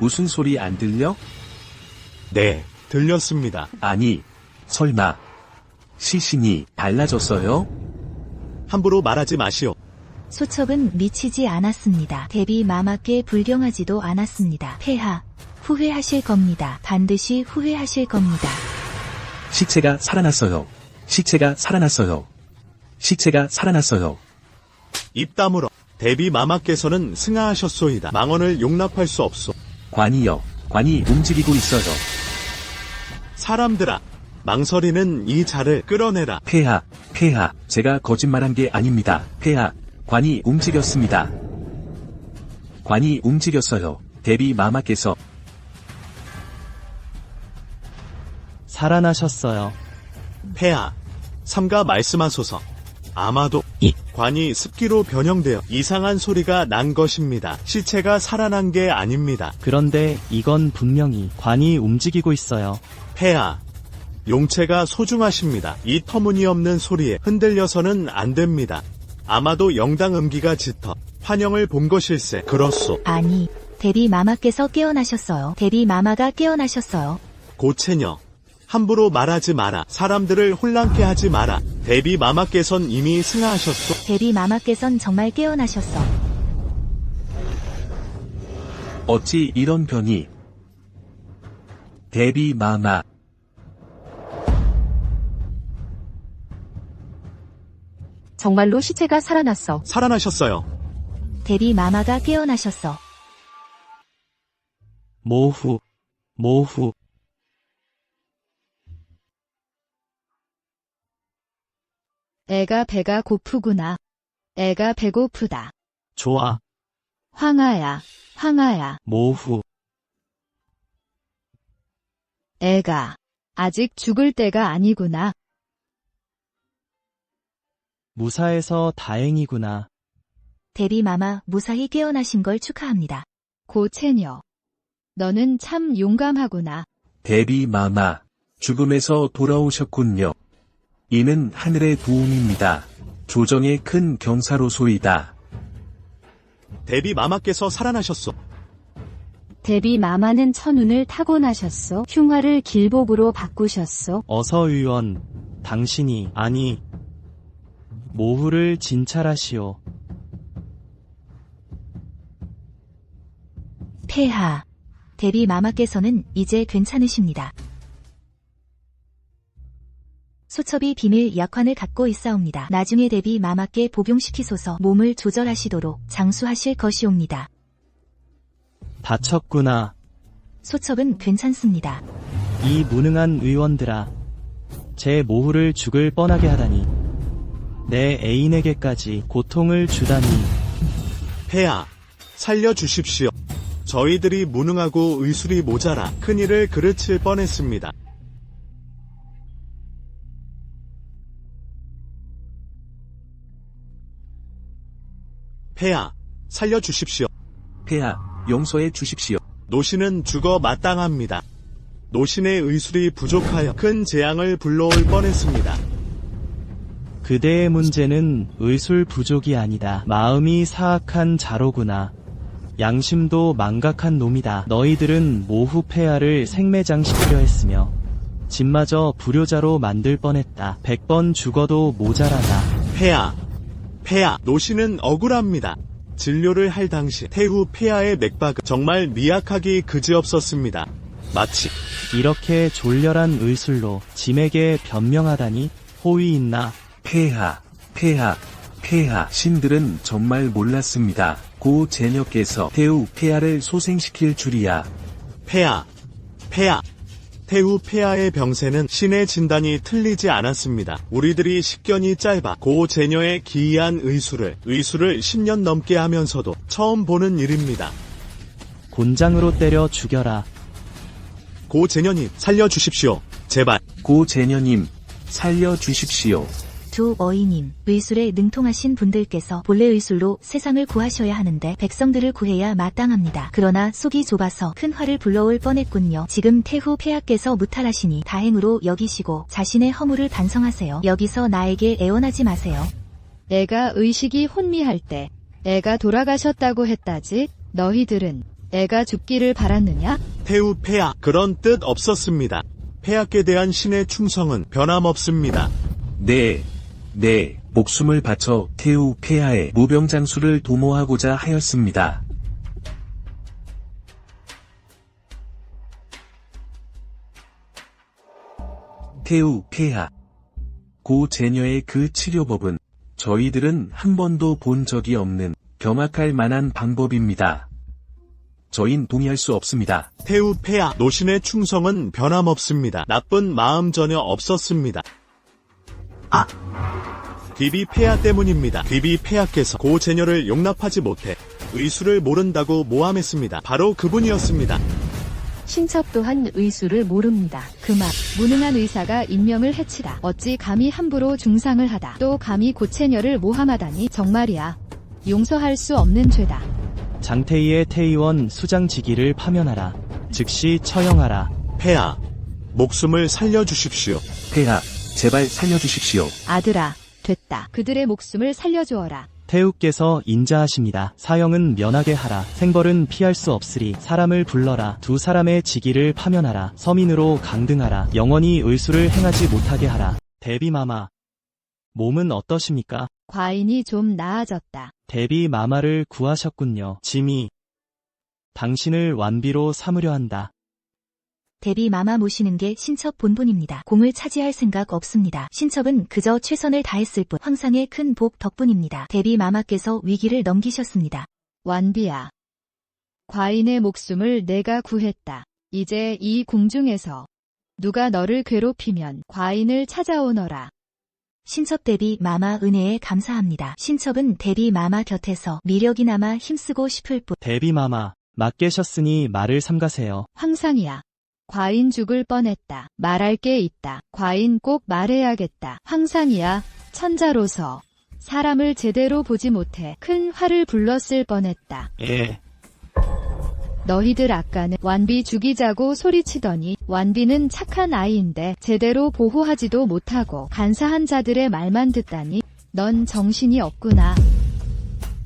무슨 소리 안 들려? 네, 들렸습니다. 아니, 설마 시신이 달라졌어요? 함부로 말하지 마시오. 소첩은 미치지 않았습니다. 데비 마마께 불경하지도 않았습니다. 폐하, 후회하실 겁니다. 반드시 후회하실 겁니다. 시체가 살아났어요. 시체가 살아났어요. 시체가 살아났어요. 입 다물어. 대비 마마께서는 승하하셨소이다. 망언을 용납할 수 없소. 관이여, 관이 움직이고 있어요. 사람들아, 망설이는 이 자를 끌어내라. 폐하, 폐하, 제가 거짓말한 게 아닙니다. 폐하, 관이 움직였습니다. 관이 움직였어요. 데비 마마께서 살아나셨어요. 폐하, 삼가 말씀하소서. 아마도 관이 습기로 변형되어 이상한 소리가 난 것입니다. 시체가 살아난 게 아닙니다. 그런데 이건 분명히 관이 움직이고 있어요. 폐하, 용체가 소중하십니다. 이 터무니없는 소리에 흔들려서는 안 됩니다. 아마도 영당 음기가 짙어 환영을 본 것일세. 그렇소. 아니, 데비 마마께서 깨어나셨어요. 데비 마마가 깨어나셨어요. 고체녀, 함부로 말하지 마라. 사람들을 혼란케 하지 마라. 데비 마마께선 이미 승하하셨소. 데비 마마께선 정말 깨어나셨어. 어찌 이런 변이? 데비 마마. 정말로 시체가 살아났어. 살아나셨어요. 데비 마마가 깨어나셨어. 모후, 모후. 애가 배가 고프구나. 애가 배고프다. 좋아, 황하야, 황하야. 모후. 애가 아직 죽을 때가 아니구나. 무사해서 다행이구나. 데비 마마 무사히 깨어나신 걸 축하합니다. 고체녀. 너는 참 용감하구나. 데비 마마. 죽음에서 돌아오셨군요. 이는 하늘의 도움입니다. 조정의 큰 경사로소이다. 데비 마마께서 살아나셨소. 데비 마마는 천운을 타고나셨소. 흉화를 길복으로 바꾸셨소. 어서 의원, 당신이, 아니, 모후를 진찰하시오. 폐하. 데비 마마께서는 이제 괜찮으십니다. 소첩이 비밀 약환을 갖고 있사옵니다. 나중에 데비 마마께 복용시키소서. 몸을 조절하시도록 장수하실 것이옵니다. 다쳤구나. 소첩은 괜찮습니다. 이 무능한 의원들아. 제 모후를 죽을 뻔하게 하다니. 내 애인에게까지 고통을 주다니. 폐하, 살려주십시오. 저희들이 무능하고 의술이 모자라 큰일을 그르칠 뻔했습니다. 폐하, 살려주십시오. 폐하, 용서해 주십시오. 노신은 죽어 마땅합니다. 노신의 의술이 부족하여 큰 재앙을 불러올 뻔했습니다. 그대의 문제는 의술 부족이 아니다. 마음이 사악한 자로구나. 양심도 망각한 놈이다. 너희들은 모후 폐하를 생매장시키려 했으며 집마저 불효자로 만들 뻔했다. 100번 죽어도 모자라다. 폐하, 노신은 억울합니다. 진료를 할 당시 태후 폐하의 맥박은 정말 미약하기 그지없었습니다. 마치 이렇게 졸렬한 의술로 짐에게 변명하다니 호의 있나? 폐하, 폐하, 폐하. 신들은 정말 몰랐습니다. 고 제녀께서 태우 폐하를 소생시킬 줄이야. 폐하, 태후 폐하의 병세는 신의 진단이 틀리지 않았습니다. 우리들이 식견이 짧아 고 제녀의 기이한 의술을 10년 넘게 하면서도 처음 보는 일입니다. 곤장으로 때려 죽여라. 고 제녀님, 살려주십시오. 제발. 고 제녀님, 살려주십시오. 두 어이님, 의술에 능통하신 분들께서 본래 의술로 세상을 구하셔야 하는데 백성들을 구해야 마땅합니다. 그러나 속이 좁아서 큰 화를 불러올 뻔했군요. 지금 태후 폐하께서 무탈하시니 다행으로 여기시고 자신의 허물을 반성하세요. 여기서 나에게 애원하지 마세요. 애가 의식이 혼미할 때 애가 돌아가셨다고 했다지. 너희들은 애가 죽기를 바랐느냐? 태우 폐하 그런 뜻 없었습니다. 폐하께 대한 신의 충성은 변함없습니다. 네, 목숨을 바쳐 태우 폐하의 무병장수를 도모하고자 하였습니다. 태우 폐하. 고 제녀의 그 치료법은 저희들은 한 번도 본 적이 없는 경악할 만한 방법입니다. 저흰 동의할 수 없습니다. 태우 폐하 노신의 충성은 변함없습니다. 나쁜 마음 전혀 없었습니다. 비비 폐하 때문입니다. 비비 폐하께서 고 제녀를 용납하지 못해 의수를 모른다고 모함했습니다. 바로 그분이었습니다. 신첩 또한 의수를 모릅니다. 그 말, 무능한 의사가 인명을 해치다. 어찌 감히 함부로 중상을 하다. 또 감히 고체녀를 모함하다니 정말이야. 용서할 수 없는 죄다. 장태희의 태의원 수장직위를 파면하라. 즉시 처형하라. 폐하, 목숨을 살려주십시오. 폐하, 제발 살려주십시오. 아들아, 됐다. 그들의 목숨을 살려주어라. 태우께서 인자하십니다. 사형은 면하게 하라. 생벌은 피할 수 없으리. 사람을 불러라. 두 사람의 직위를 파면하라. 서민으로 강등하라. 영원히 의수를 행하지 못하게 하라. 대비마마. 몸은 어떠십니까? 과인이 좀 나아졌다. 대비마마를 구하셨군요. 짐이 당신을 완비로 삼으려 한다. 대비 마마 모시는 게 신첩 본분입니다. 공을 차지할 생각 없습니다. 신첩은 그저 최선을 다했을 뿐 황상의 큰 복 덕분입니다. 대비 마마께서 위기를 넘기셨습니다. 완비야. 과인의 목숨을 내가 구했다. 이제 이 궁중에서 누가 너를 괴롭히면 과인을 찾아오너라. 신첩 대비 마마 은혜에 감사합니다. 신첩은 대비 마마 곁에서 미력이나마 힘쓰고 싶을 뿐. 대비마마, 맡계셨으니 말을 삼가세요. 황상이야. 과인 죽을 뻔했다. 말할 게 있다. 과인 꼭 말해야겠다. 황상이야. 천자로서 사람을 제대로 보지 못해 큰 화를 불렀을 뻔했다. 예. 너희들 아까는 완비 죽이자고 소리치더니 완비는 착한 아이인데 제대로 보호하지도 못하고 간사한 자들의 말만 듣다니 넌 정신이 없구나.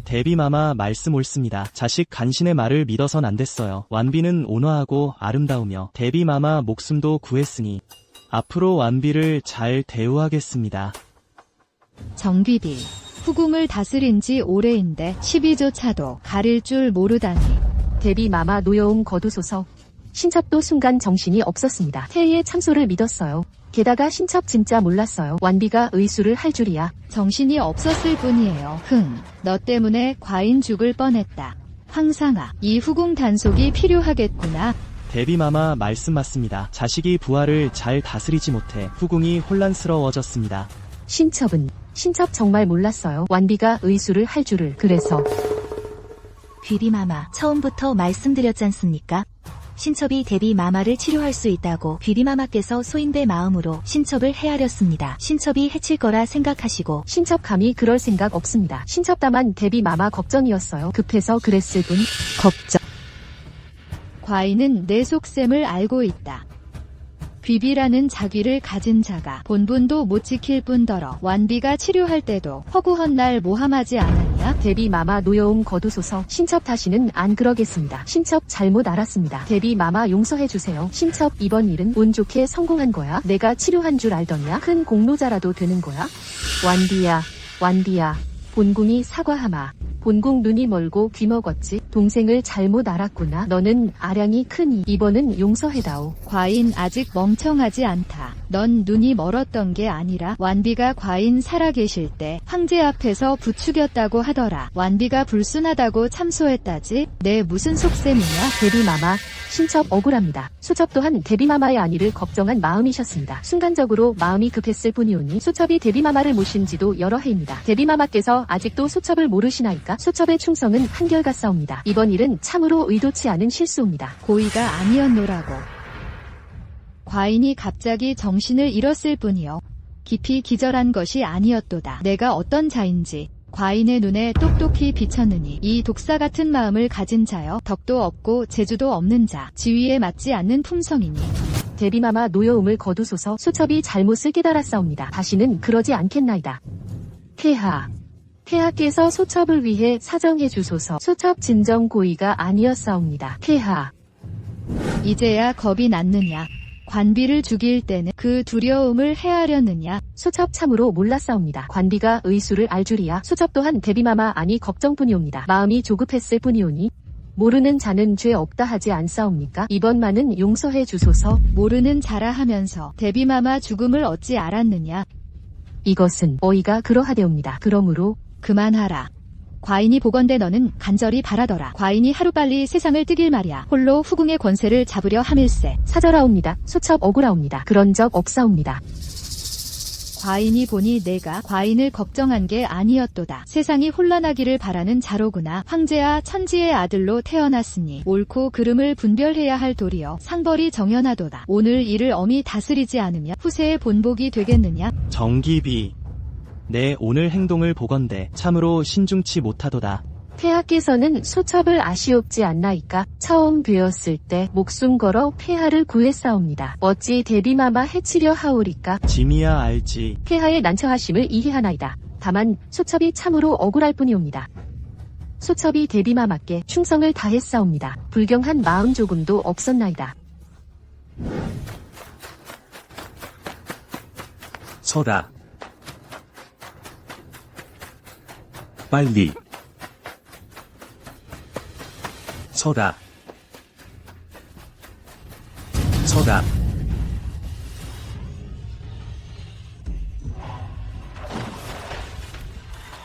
대비마마 말씀 옳습니다. 자식 간신의 말을 믿어선 안 됐어요. 완비는 온화하고 아름다우며 대비마마 목숨도 구했으니 앞으로 완비를 잘 대우하겠습니다. 정비비. 후궁을 다스린 지 오래인데 12조차도 가릴 줄 모르다니. 대비마마 노여움 거두소서. 신첩도 순간 정신이 없었습니다. 태희의 참소를 믿었어요. 게다가 신첩 진짜 몰랐어요. 완비가 의수를 할 줄이야. 정신이 없었을 뿐이에요. 너 때문에 과인 죽을 뻔했다. 황상아, 이 후궁 단속이 필요하겠구나. 대비마마 말씀 맞습니다. 자식이 부하를 잘 다스리지 못해 후궁이 혼란스러워졌습니다. 신첩 정말 몰랐어요. 완비가 의수를 할 줄을. 그래서 귀비 마마, 처음부터 말씀드렸잖습니까? 신첩이 대비 마마를 치료할 수 있다고 귀비 마마께서 소인배 마음으로 신첩을 헤아렸습니다. 신첩이 해칠 거라 생각하시고 신첩 감히 그럴 생각 없습니다. 신첩 다만 대비마마 걱정이었어요. 급해서 그랬을 뿐. 걱정. 과인은 내 속셈을 알고 있다. 귀비라는 자귀를 가진 자가 본분도 못 지킬 뿐더러 완비가 치료할 때도 허구헌 날 모함하지 않았냐? 대비마마 노여움 거두소서. 신첩 다시는 안 그러겠습니다. 신첩 잘못 알았습니다. 대비마마 용서해주세요. 신첩 이번 일은 운 좋게 성공한 거야. 내가 치료한 줄 알더냐? 큰 공로자라도 되는 거야. 완비야. 본궁이 사과하마. 본궁 눈이 멀고 귀 먹었지. 동생을 잘못 알았구나. 너는 아량이 크니 이번은 용서해다오. 과인 아직 멍청하지 않다. 넌 눈이 멀었던 게 아니라 완비가 과인 살아계실 때 황제 앞에서 부추겼다고 하더라. 완비가 불순하다고 참소했다지. 내 무슨 속셈이냐? 대비마마, 신첩 억울합니다. 수첩 또한 대비마마의 안위를 걱정한 마음이셨습니다. 순간적으로 마음이 급했을 뿐이오니 수첩이 대비마마를 모신 지도 여러 해입니다. 대비마마께서 아직도 수첩을 모르시나이까? 수첩의 충성은 한결같사옵니다. 이번 일은 참으로 의도치 않은 실수입니다. 고의가 아니었노라고. 과인이 갑자기 정신을 잃었을 뿐이요. 깊이 기절한 것이 아니었도다. 내가 어떤 자인지 과인의 눈에 똑똑히 비쳤느니 이 독사 같은 마음을 가진 자여 덕도 없고 재주도 없는 자, 지위에 맞지 않는 품성이니 대비마마 노여움을 거두소서. 수첩이 잘못을 깨달았사옵니다. 다시는 그러지 않겠나이다. 폐하, 폐하께서 소첩을 위해 사정해 주소서. 소첩 진정 고의가 아니었사옵니다. 폐하. 이제야 겁이 났느냐? 관비를 죽일 때는 그 두려움을 헤아렸느냐? 소첩 참으로 몰랐사옵니다. 관비가 의수를 알 줄이야. 소첩 또한 대비마마 아니 걱정뿐이옵니다. 마음이 조급했을 뿐이오니 모르는 자는 죄 없다 하지 않사옵니까? 이번만은 용서해 주소서. 모르는 자라 하면서 대비마마 죽음을 어찌 알았느냐? 이것은 어이가 그러하되옵니다. 그러므로 그만하라. 과인이 보건대 너는 간절히 바라더라. 과인이 하루빨리 세상을 뜨길 말이야. 홀로 후궁의 권세를 잡으려 함일세. 사절하옵니다. 소첩 억울하옵니다. 그런 적 없사옵니다. 과인이 보니 내가 과인을 걱정한 게 아니었도다. 세상이 혼란하기를 바라는 자로구나. 황제와 천지의 아들로 태어났으니 옳고 그름을 분별해야 할 도리여 상벌이 정연하도다. 오늘 이를 엄히 다스리지 않으면 후세의 본복이 되겠느냐? 정기비. 내 오늘 행동을 보건대 참으로 신중치 못하도다. 폐하께서는 소첩을 아시옵지 않나이까? 처음 뵈었을 때 목숨 걸어 폐하를 구했사옵니다. 어찌 대비마마 해치려 하오리까? 짐이야 알지. 폐하의 난처하심을 이해하나이다. 다만 소첩이 참으로 억울할 뿐이옵니다. 소첩이 대비마마께 충성을 다했사옵니다. 불경한 마음 조금도 없었나이다. 서라. 빨리. 서라. 서라.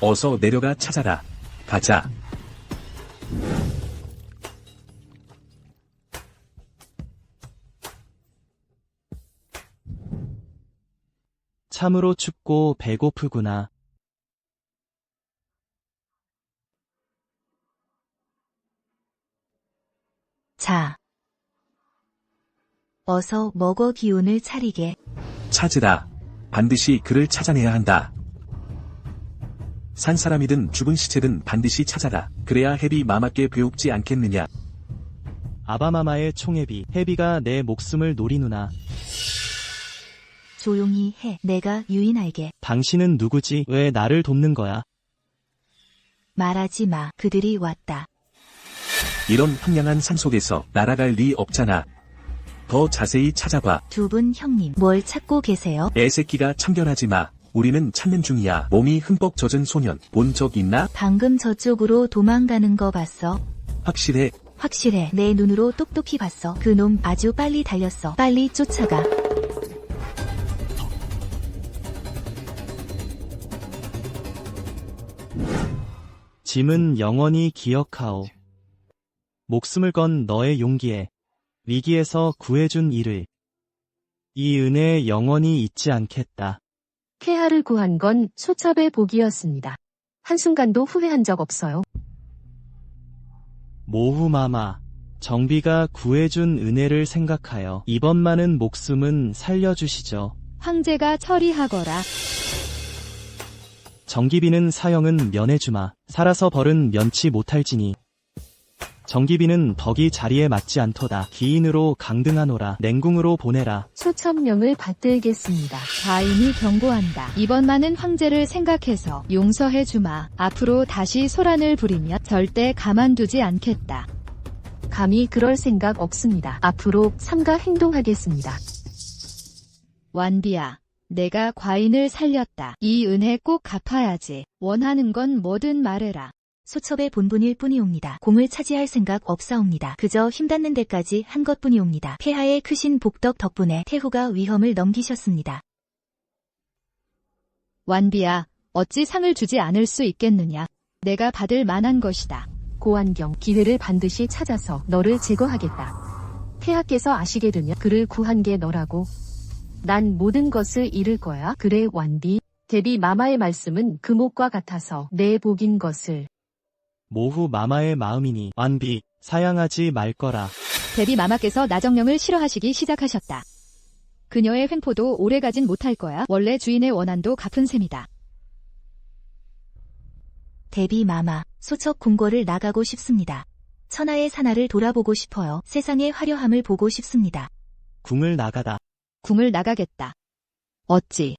어서 내려가 찾아라. 가자. 참으로 춥고 배고프구나. 자. 어서 먹어 기운을 차리게. 찾으라. 반드시 그를 찾아내야 한다. 산 사람이든 죽은 시체든 반드시 찾아라. 그래야 해비 마마께 배웁지 않겠느냐. 아바마마의 총애비, 해비가 내 목숨을 노리누나. 조용히 해. 내가 유인할게. 당신은 누구지? 왜 나를 돕는 거야? 말하지 마. 그들이 왔다. 이런 황량한 산 속에서 날아갈 리 없잖아. 더 자세히 찾아봐. 두 분 형님, 뭘 찾고 계세요? 애새끼가 참견하지 마. 우리는 찾는 중이야. 몸이 흠뻑 젖은 소년 본 적 있나? 방금 저쪽으로 도망가는 거 봤어? 확실해. 확실해. 내 눈으로 똑똑히 봤어. 그놈 아주 빨리 달렸어. 빨리 쫓아가. 짐은 영원히 기억하오. 목숨을 건 너의 용기에 위기에서 구해준 이를 이 은혜에 영원히 잊지 않겠다. 폐하를 구한 건 소첩의 복이었습니다. 한순간도 후회한 적 없어요. 모후마마, 정비가 구해준 은혜를 생각하여 이번만은 목숨은 살려주시죠. 황제가 처리하거라. 정기비는 사형은 면해주마. 살아서 벌은 면치 못할지니. 정기비는 덕이 자리에 맞지 않도다. 기인으로 강등하노라. 냉궁으로 보내라. 소첩령을 받들겠습니다. 과인이 경고한다. 이번만은 황제를 생각해서 용서해주마. 앞으로 다시 소란을 부리면 절대 가만두지 않겠다. 감히 그럴 생각 없습니다. 앞으로 삼가 행동하겠습니다. 완비야, 내가 과인을 살렸다. 이 은혜 꼭 갚아야지. 원하는 건 뭐든 말해라. 소첩의 본분일 뿐이옵니다. 공을 차지할 생각 없사옵니다. 그저 힘닿는 데까지 한 것뿐이옵니다. 폐하의 크신 복덕 덕분에 태후가 위험을 넘기셨습니다. 완비야, 어찌 상을 주지 않을 수 있겠느냐. 내가 받을 만한 것이다. 고환경, 기회를 반드시 찾아서 너를 제거하겠다. 폐하께서 아시게 되면 그를 구한 게 너라고. 난 모든 것을 잃을 거야. 그래 완비. 대비 마마의 말씀은 금옥과 같아서 내 복인 것을. 모후마마의 마음이니 완비, 사양하지 말거라. 대비 마마께서 나정령을 싫어하시기 시작하셨다. 그녀의 횡포도 오래가진 못할 거야. 원래 주인의 원한도 갚은 셈이다. 대비 마마, 소첩 궁궐을 나가고 싶습니다. 천하의 산하를 돌아보고 싶어요. 세상의 화려함을 보고 싶습니다. 궁을 나가다. 궁을 나가겠다. 어찌?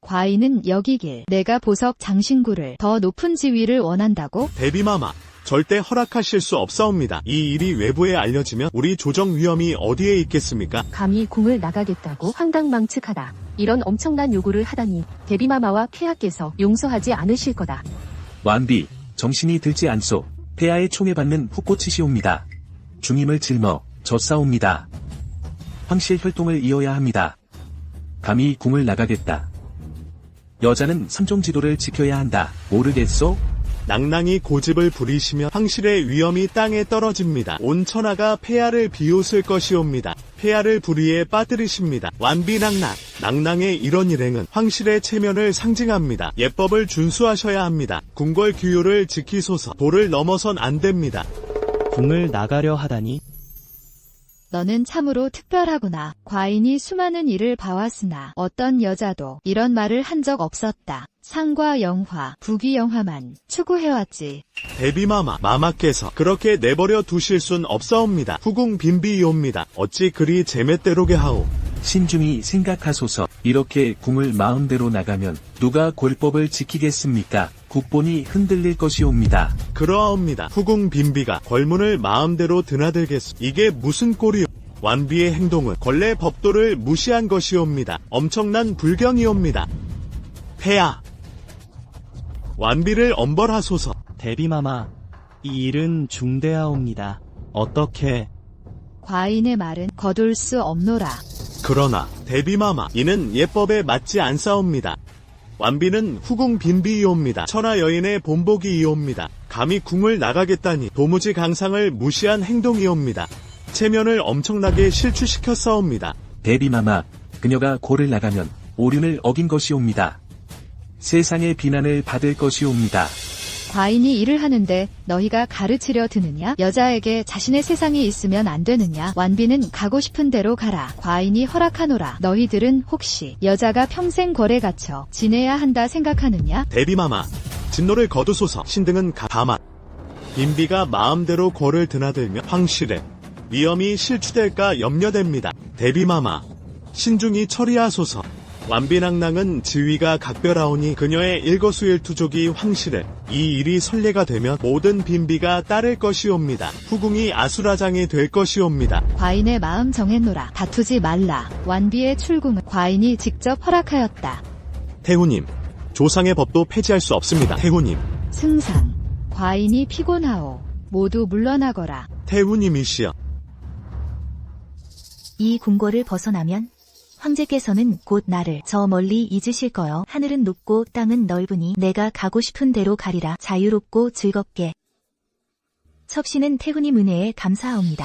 과인은 여기길 내가 보석 장신구를 더 높은 지위를 원한다고? 대비마마, 절대 허락하실 수 없사옵니다. 이 일이 외부에 알려지면 우리 조정 위험이 어디에 있겠습니까? 감히 궁을 나가겠다고 황당망측하다. 이런 엄청난 요구를 하다니 대비마마와 폐하께서 용서하지 않으실 거다. 완비, 정신이 들지 않소. 폐하의 총에 받는 훅꽃이시옵니다. 중임을 짊어 졌사옵니다. 황실 혈통을 이어야 합니다. 감히 궁을 나가겠다. 여자는 삼종지도를 지켜야 한다. 모르겠소? 낭낭이 고집을 부리시면 황실의 위엄이 땅에 떨어집니다. 온 천하가 폐하를 비웃을 것이옵니다. 폐하를 불의에 빠뜨리십니다. 완비낭낭, 낭낭의 이런 일행은 황실의 체면을 상징합니다. 예법을 준수하셔야 합니다. 궁궐 규율을 지키소서. 도를 넘어선 안 됩니다. 궁을 나가려 하다니 너는 참으로 특별하구나. 과인이 수많은 일을 봐왔으나 어떤 여자도 이런 말을 한 적 없었다. 상과 영화, 부귀영화만 추구해왔지. 대비마마, 마마께서 그렇게 내버려 두실 순 없사옵니다. 후궁 빈비이옵니다. 어찌 그리 제멋대로게 하오. 신중히 생각하소서. 이렇게 궁을 마음대로 나가면 누가 골법을 지키겠습니까? 국본이 흔들릴 것이옵니다. 그러하옵니다. 후궁 빈비가 걸문을 마음대로 드나들겠소. 이게 무슨 꼴이오. 완비의 행동은 권례 법도를 무시한 것이옵니다. 엄청난 불경이옵니다. 폐하, 완비를 엄벌하소서. 대비마마, 이 일은 중대하옵니다. 어떻게 과인의 말은 거둘 수 없노라. 그러나 대비마마, 이는 예법에 맞지 않사옵니다. 완비는 후궁 빈비이옵니다. 천하 여인의 본복이이옵니다. 감히 궁을 나가겠다니 도무지 강상을 무시한 행동이옵니다. 체면을 엄청나게 실추시켰사옵니다. 대비마마, 그녀가 고를 나가면 오륜을 어긴 것이옵니다. 세상의 비난을 받을 것이옵니다. 과인이 일을 하는데 너희가 가르치려 드느냐? 여자에게 자신의 세상이 있으면 안 되느냐? 완비는 가고 싶은 대로 가라. 과인이 허락하노라. 너희들은 혹시 여자가 평생 궐에 갇혀 지내야 한다 생각하느냐? 대비마마, 진노를 거두소서. 신등은 다만 빈비가 마음대로 궐을 드나들며 황실에 위험이 실추될까 염려됩니다. 대비마마, 신중히 처리하소서. 완비낭낭은 지위가 각별하오니 그녀의 일거수일투족이 황실에 이 일이 선례가 되면 모든 빈비가 따를 것이옵니다. 후궁이 아수라장이 될 것이옵니다. 과인의 마음 정했노라. 다투지 말라. 완비의 출궁은 과인이 직접 허락하였다. 태후님, 조상의 법도 폐지할 수 없습니다. 태후님, 승상, 과인이 피곤하오. 모두 물러나거라. 태후님이시여. 이 궁궐을 벗어나면 황제께서는 곧 나를 저 멀리 잊으실 거요. 하늘은 높고 땅은 넓으니 내가 가고 싶은 대로 가리라. 자유롭고 즐겁게. 첩신은 태훈님 은혜에 감사하옵니다.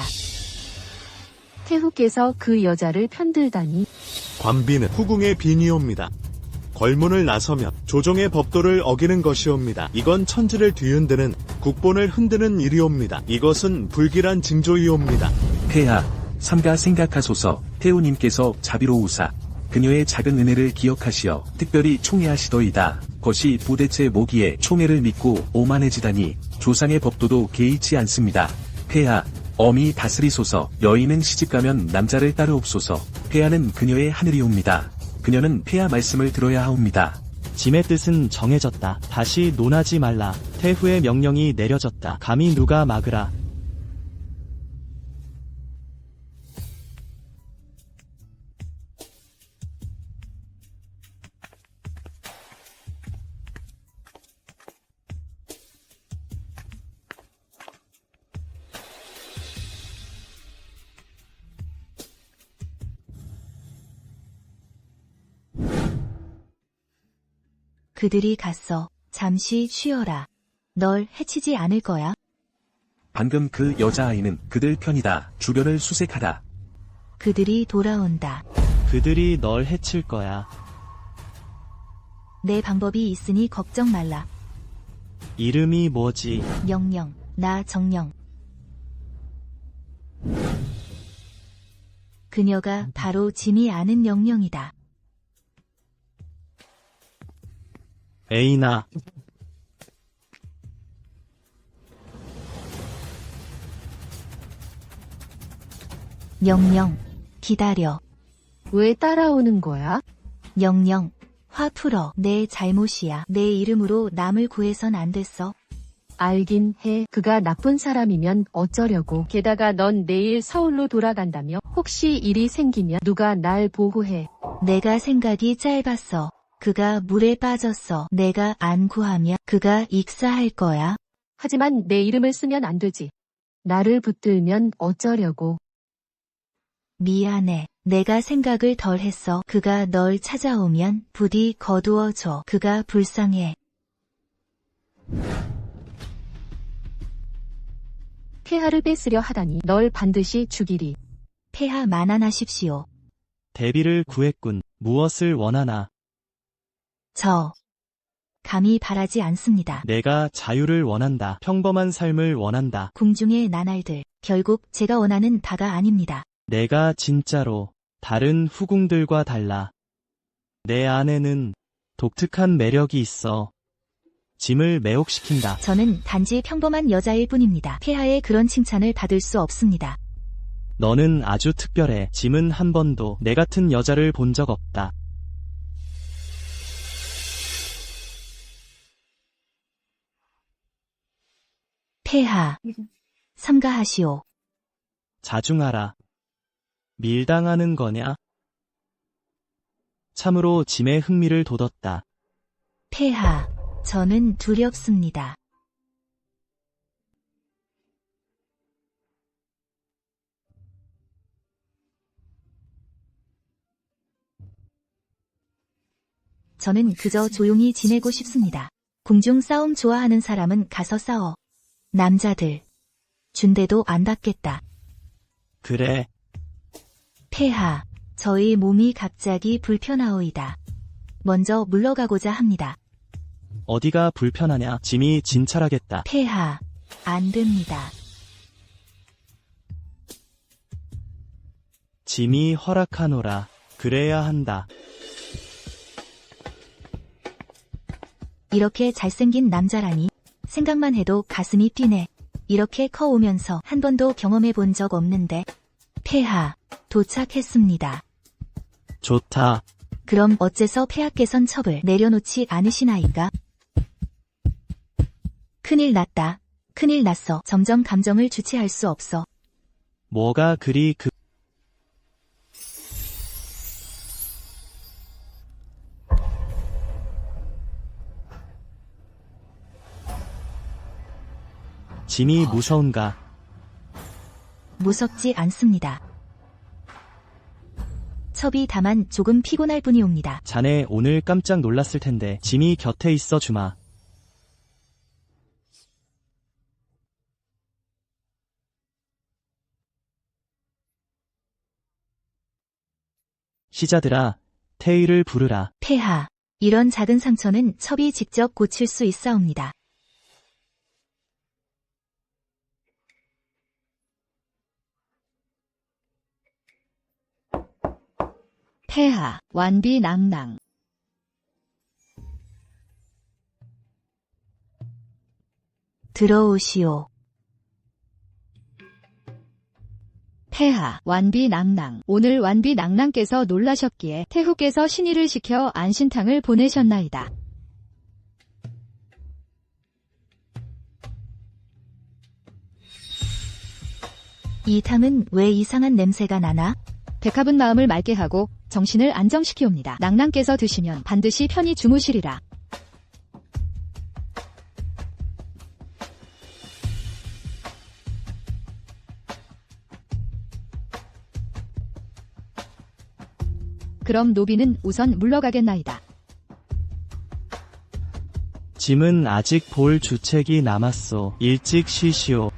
태후께서 그 여자를 편들다니. 관비는 후궁의 빈이옵니다. 걸문을 나서면 조정의 법도를 어기는 것이옵니다. 이건 천지를 뒤흔드는 국본을 흔드는 일이옵니다. 이것은 불길한 징조이옵니다. 폐하, 삼가 생각하소서. 태우님께서 자비로우사 그녀의 작은 은혜를 기억하시어 특별히 총애하시더이다. 것이 도대체 뭐기에 총애를 믿고 오만해지다니 조상의 법도도 개의치 않습니다. 폐하, 엄히 다스리소서. 여인은 시집가면 남자를 따르옵소서. 폐하는 그녀의 하늘이옵니다. 그녀는 폐하 말씀을 들어야 하옵니다. 짐의 뜻은 정해졌다. 다시 논하지 말라. 태후의 명령이 내려졌다. 감히 누가 막으라. 그들이 갔어. 잠시 쉬어라. 널 해치지 않을 거야. 방금 그 여자아이는 그들 편이다. 주변을 수색하라. 그들이 돌아온다. 그들이 널 해칠 거야. 내 방법이 있으니 걱정 말라. 이름이 뭐지? 영영, 나 정영. 그녀가 바로 짐이 아는 영영이다. 에이나. 영영, 기다려. 왜 따라오는 거야? 영영, 화 풀어. 내 잘못이야. 내 이름으로 남을 구해선 안 됐어. 알긴 해. 그가 나쁜 사람이면 어쩌려고. 게다가 넌 내일 서울로 돌아간다며? 혹시 일이 생기면 누가 날 보호해? 내가 생각이 짧았어. 그가 물에 빠졌어. 내가 안 구하면 그가 익사할 거야. 하지만 내 이름을 쓰면 안 되지. 나를 붙들면 어쩌려고. 미안해. 내가 생각을 덜 했어. 그가 널 찾아오면 부디 거두어줘. 그가 불쌍해. 폐하를 뺏으려 하다니 널 반드시 죽이리. 폐하 만안하십시오. 대비를 구했군. 무엇을 원하나? 저 감히 바라지 않습니다. 내가 자유를 원한다. 평범한 삶을 원한다. 궁중의 나날들, 결국 제가 원하는 바가 아닙니다. 내가 진짜로 다른 후궁들과 달라. 내 안에는 독특한 매력이 있어. 짐을 매혹시킨다. 저는 단지 평범한 여자일 뿐입니다. 폐하의 그런 칭찬을 받을 수 없습니다. 너는 아주 특별해. 짐은 한 번도 내 같은 여자를 본 적 없다. 폐하, 삼가하시오. 자중하라. 밀당하는 거냐? 참으로 짐에 흥미를 돋웠다. 폐하, 저는 두렵습니다. 저는 그저 조용히 지내고 싶습니다. 궁중 싸움 좋아하는 사람은 가서 싸워. 남자들, 준대도 안 받겠다. 그래. 폐하, 저희 몸이 갑자기 불편하오이다. 먼저 물러가고자 합니다. 어디가 불편하냐? 짐이 진찰하겠다. 폐하, 안 됩니다. 짐이 허락하노라. 그래야 한다. 이렇게 잘생긴 남자라니 생각만 해도 가슴이 뛰네. 이렇게 커오면서 한 번도 경험해 본 적 없는데. 폐하, 도착했습니다. 좋다. 그럼 어째서 폐하께선 첩을 내려놓지 않으시나이까? 큰일 났다. 큰일 났어. 점점 감정을 주체할 수 없어. 뭐가 그리 짐이 무서운가? 무섭지 않습니다. 첩이 다만 조금 피곤할 뿐이옵니다. 자네 오늘 깜짝 놀랐을 텐데 짐이 곁에 있어 주마. 시자들아, 태의를 부르라. 폐하, 이런 작은 상처는 첩이 직접 고칠 수 있사옵니다. 폐하, 완비낭랑. 들어오시오. 폐하, 완비낭랑. 오늘 완비낭랑께서 놀라셨기에 태후께서 신의를 시켜 안신탕을 보내셨나이다. 이 탕은 왜 이상한 냄새가 나나? 백합은 마음을 맑게 하고 정신을 안정시키옵니다. 낭랑께서 드시면 반드시 편히 주무시리라. 그럼 노비는 우선 물러가겠나이다. 짐은 아직 볼 주책이 남았소. 일찍 쉬시오.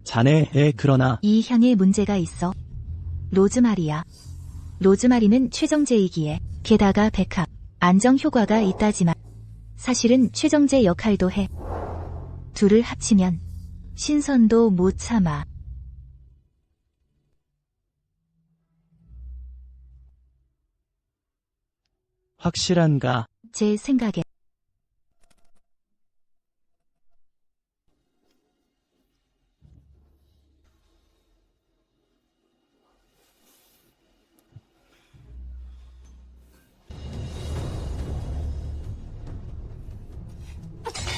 자네, 그러나 이 향에 문제가 있어. 로즈마리야. 로즈마리는 최정제이기에 게다가 백합, 안정 효과가 있다지만 사실은 최정제 역할도 해. 둘을 합치면 신선도 못 참아. 확실한가? 제 생각에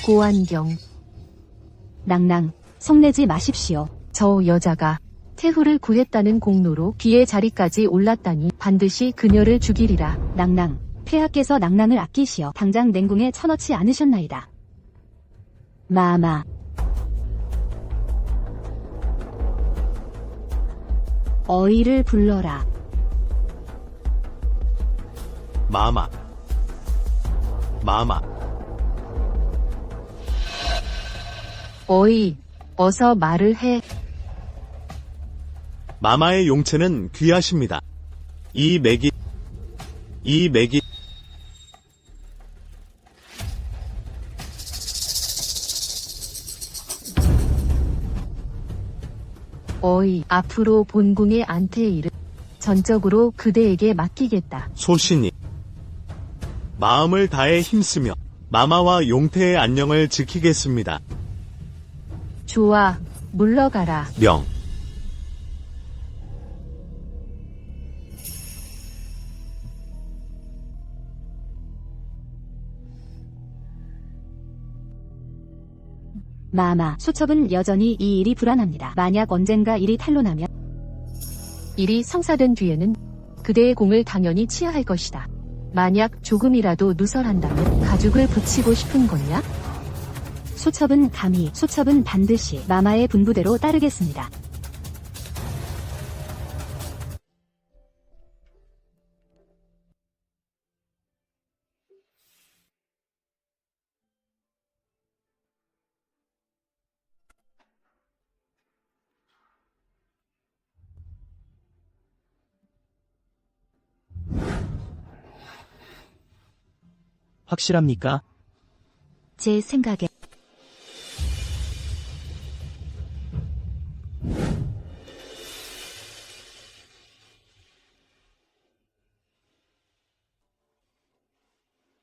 고안경. 낭낭, 성내지 마십시오. 저 여자가 태후를 구했다는 공로로 귀의 자리까지 올랐다니 반드시 그녀를 죽이리라. 낭낭, 폐하께서 낭낭을 아끼시어 당장 냉궁에 쳐넣지 않으셨나이다. 마마. 어이를 불러라. 마마. 마마. 어이, 어서 말을 해. 마마의 용체는 귀하십니다. 이 맥이 어이, 앞으로 본궁의 안태일을 전적으로 그대에게 맡기겠다. 소신이 마음을 다해 힘쓰며 마마와 용태의 안녕을 지키겠습니다. 좋아, 물러가라. 명. 마마, 수첩은 여전히 이 일이 불안합니다. 만약 언젠가 일이 탄로나면 일이 성사된 뒤에는 그대의 공을 당연히 치하할 것이다. 만약 조금이라도 누설한다면 가죽을 붙이고 싶은 거냐? 수첩은 반드시 마마의 분부대로 따르겠습니다. 확실합니까? 제 생각에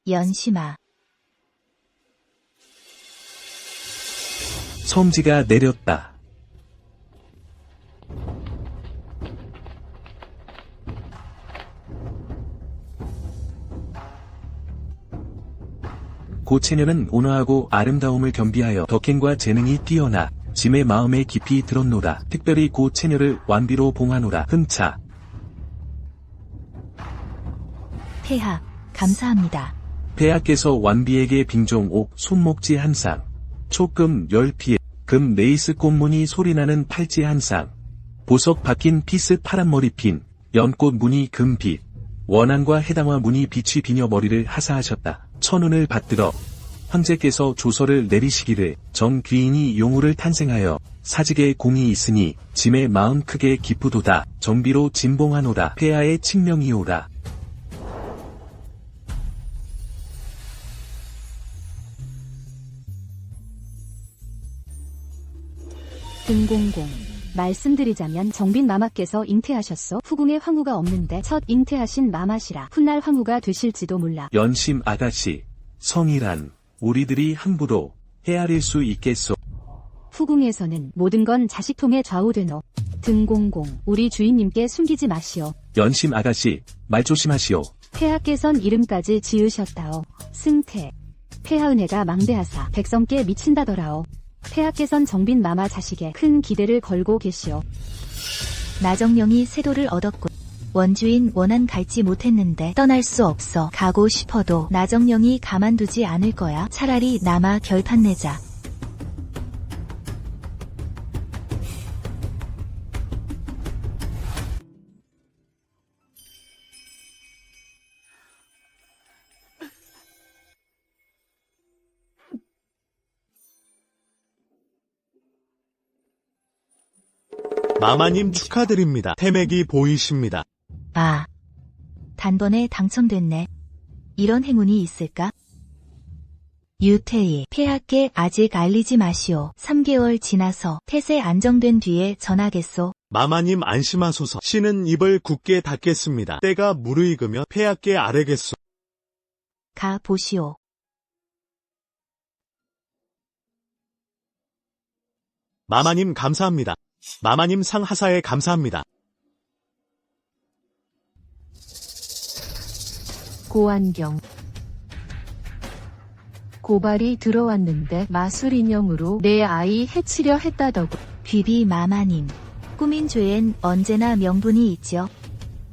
연심아. 섬지가 내렸다. 고체녀는 온화하고 아름다움을 겸비하여 덕행과 재능이 뛰어나 짐의 마음에 깊이 들었노라. 특별히 고체녀를 완비로 봉하노라. 흠차. 폐하, 감사합니다. 폐하께서 완비에게 빙종 옥 손목지 한 쌍, 초금 10피에 금 레이스 꽃무늬 소리나는 팔찌 한 쌍, 보석 박힌 피스 파란 머리 핀, 연꽃 무늬 금빛, 원앙과 해당화 무늬 비취 비녀 머리를 하사하셨다. 천운을 받들어 황제께서 조서를 내리시기를 정 귀인이 용우를 탄생하여 사직에 공이 있으니 짐의 마음 크게 기쁘도다. 정비로 진봉하노라. 폐하의 칙명이오라. 등공공. 말씀드리자면 정빈 마마께서 잉태하셨소. 후궁에 황후가 없는데 첫 잉태하신 마마시라. 훗날 황후가 되실지도 몰라. 연심 아가씨, 성이란 우리들이 함부로 헤아릴 수 있겠소. 후궁에서는 모든 건 자식통에 좌우되노. 등공공. 우리 주인님께 숨기지 마시오. 연심 아가씨, 말 조심하시오. 폐하께선 이름까지 지으셨다오. 승태. 폐하 은혜가 망대하사 백성께 미친다더라오. 폐하께선 정빈 마마 자식에 큰 기대를 걸고 계시오. 나정령이 세도를 얻었군. 원주인 원한 갈지 못했는데 떠날 수 없어. 가고 싶어도 나정령이 가만두지 않을 거야. 차라리 남아 결판 내자. 마마님 축하드립니다. 태맥이 보이십니다. 아, 단번에 당첨됐네. 이런 행운이 있을까? 유태희, 폐하께 아직 알리지 마시오. 3개월 지나서 태세 안정된 뒤에 전하겠소. 마마님 안심하소서. 신은 입을 굳게 닫겠습니다. 때가 무르익으며 폐하께 아뢰겠소. 가 보시오. 마마님 감사합니다. 마마님 상하사에 감사합니다. 고안경. 고발이 들어왔는데 마술 인형으로 내 아이 해치려 했다더군. 비비마마님. 꾸민 죄엔 언제나 명분이 있죠.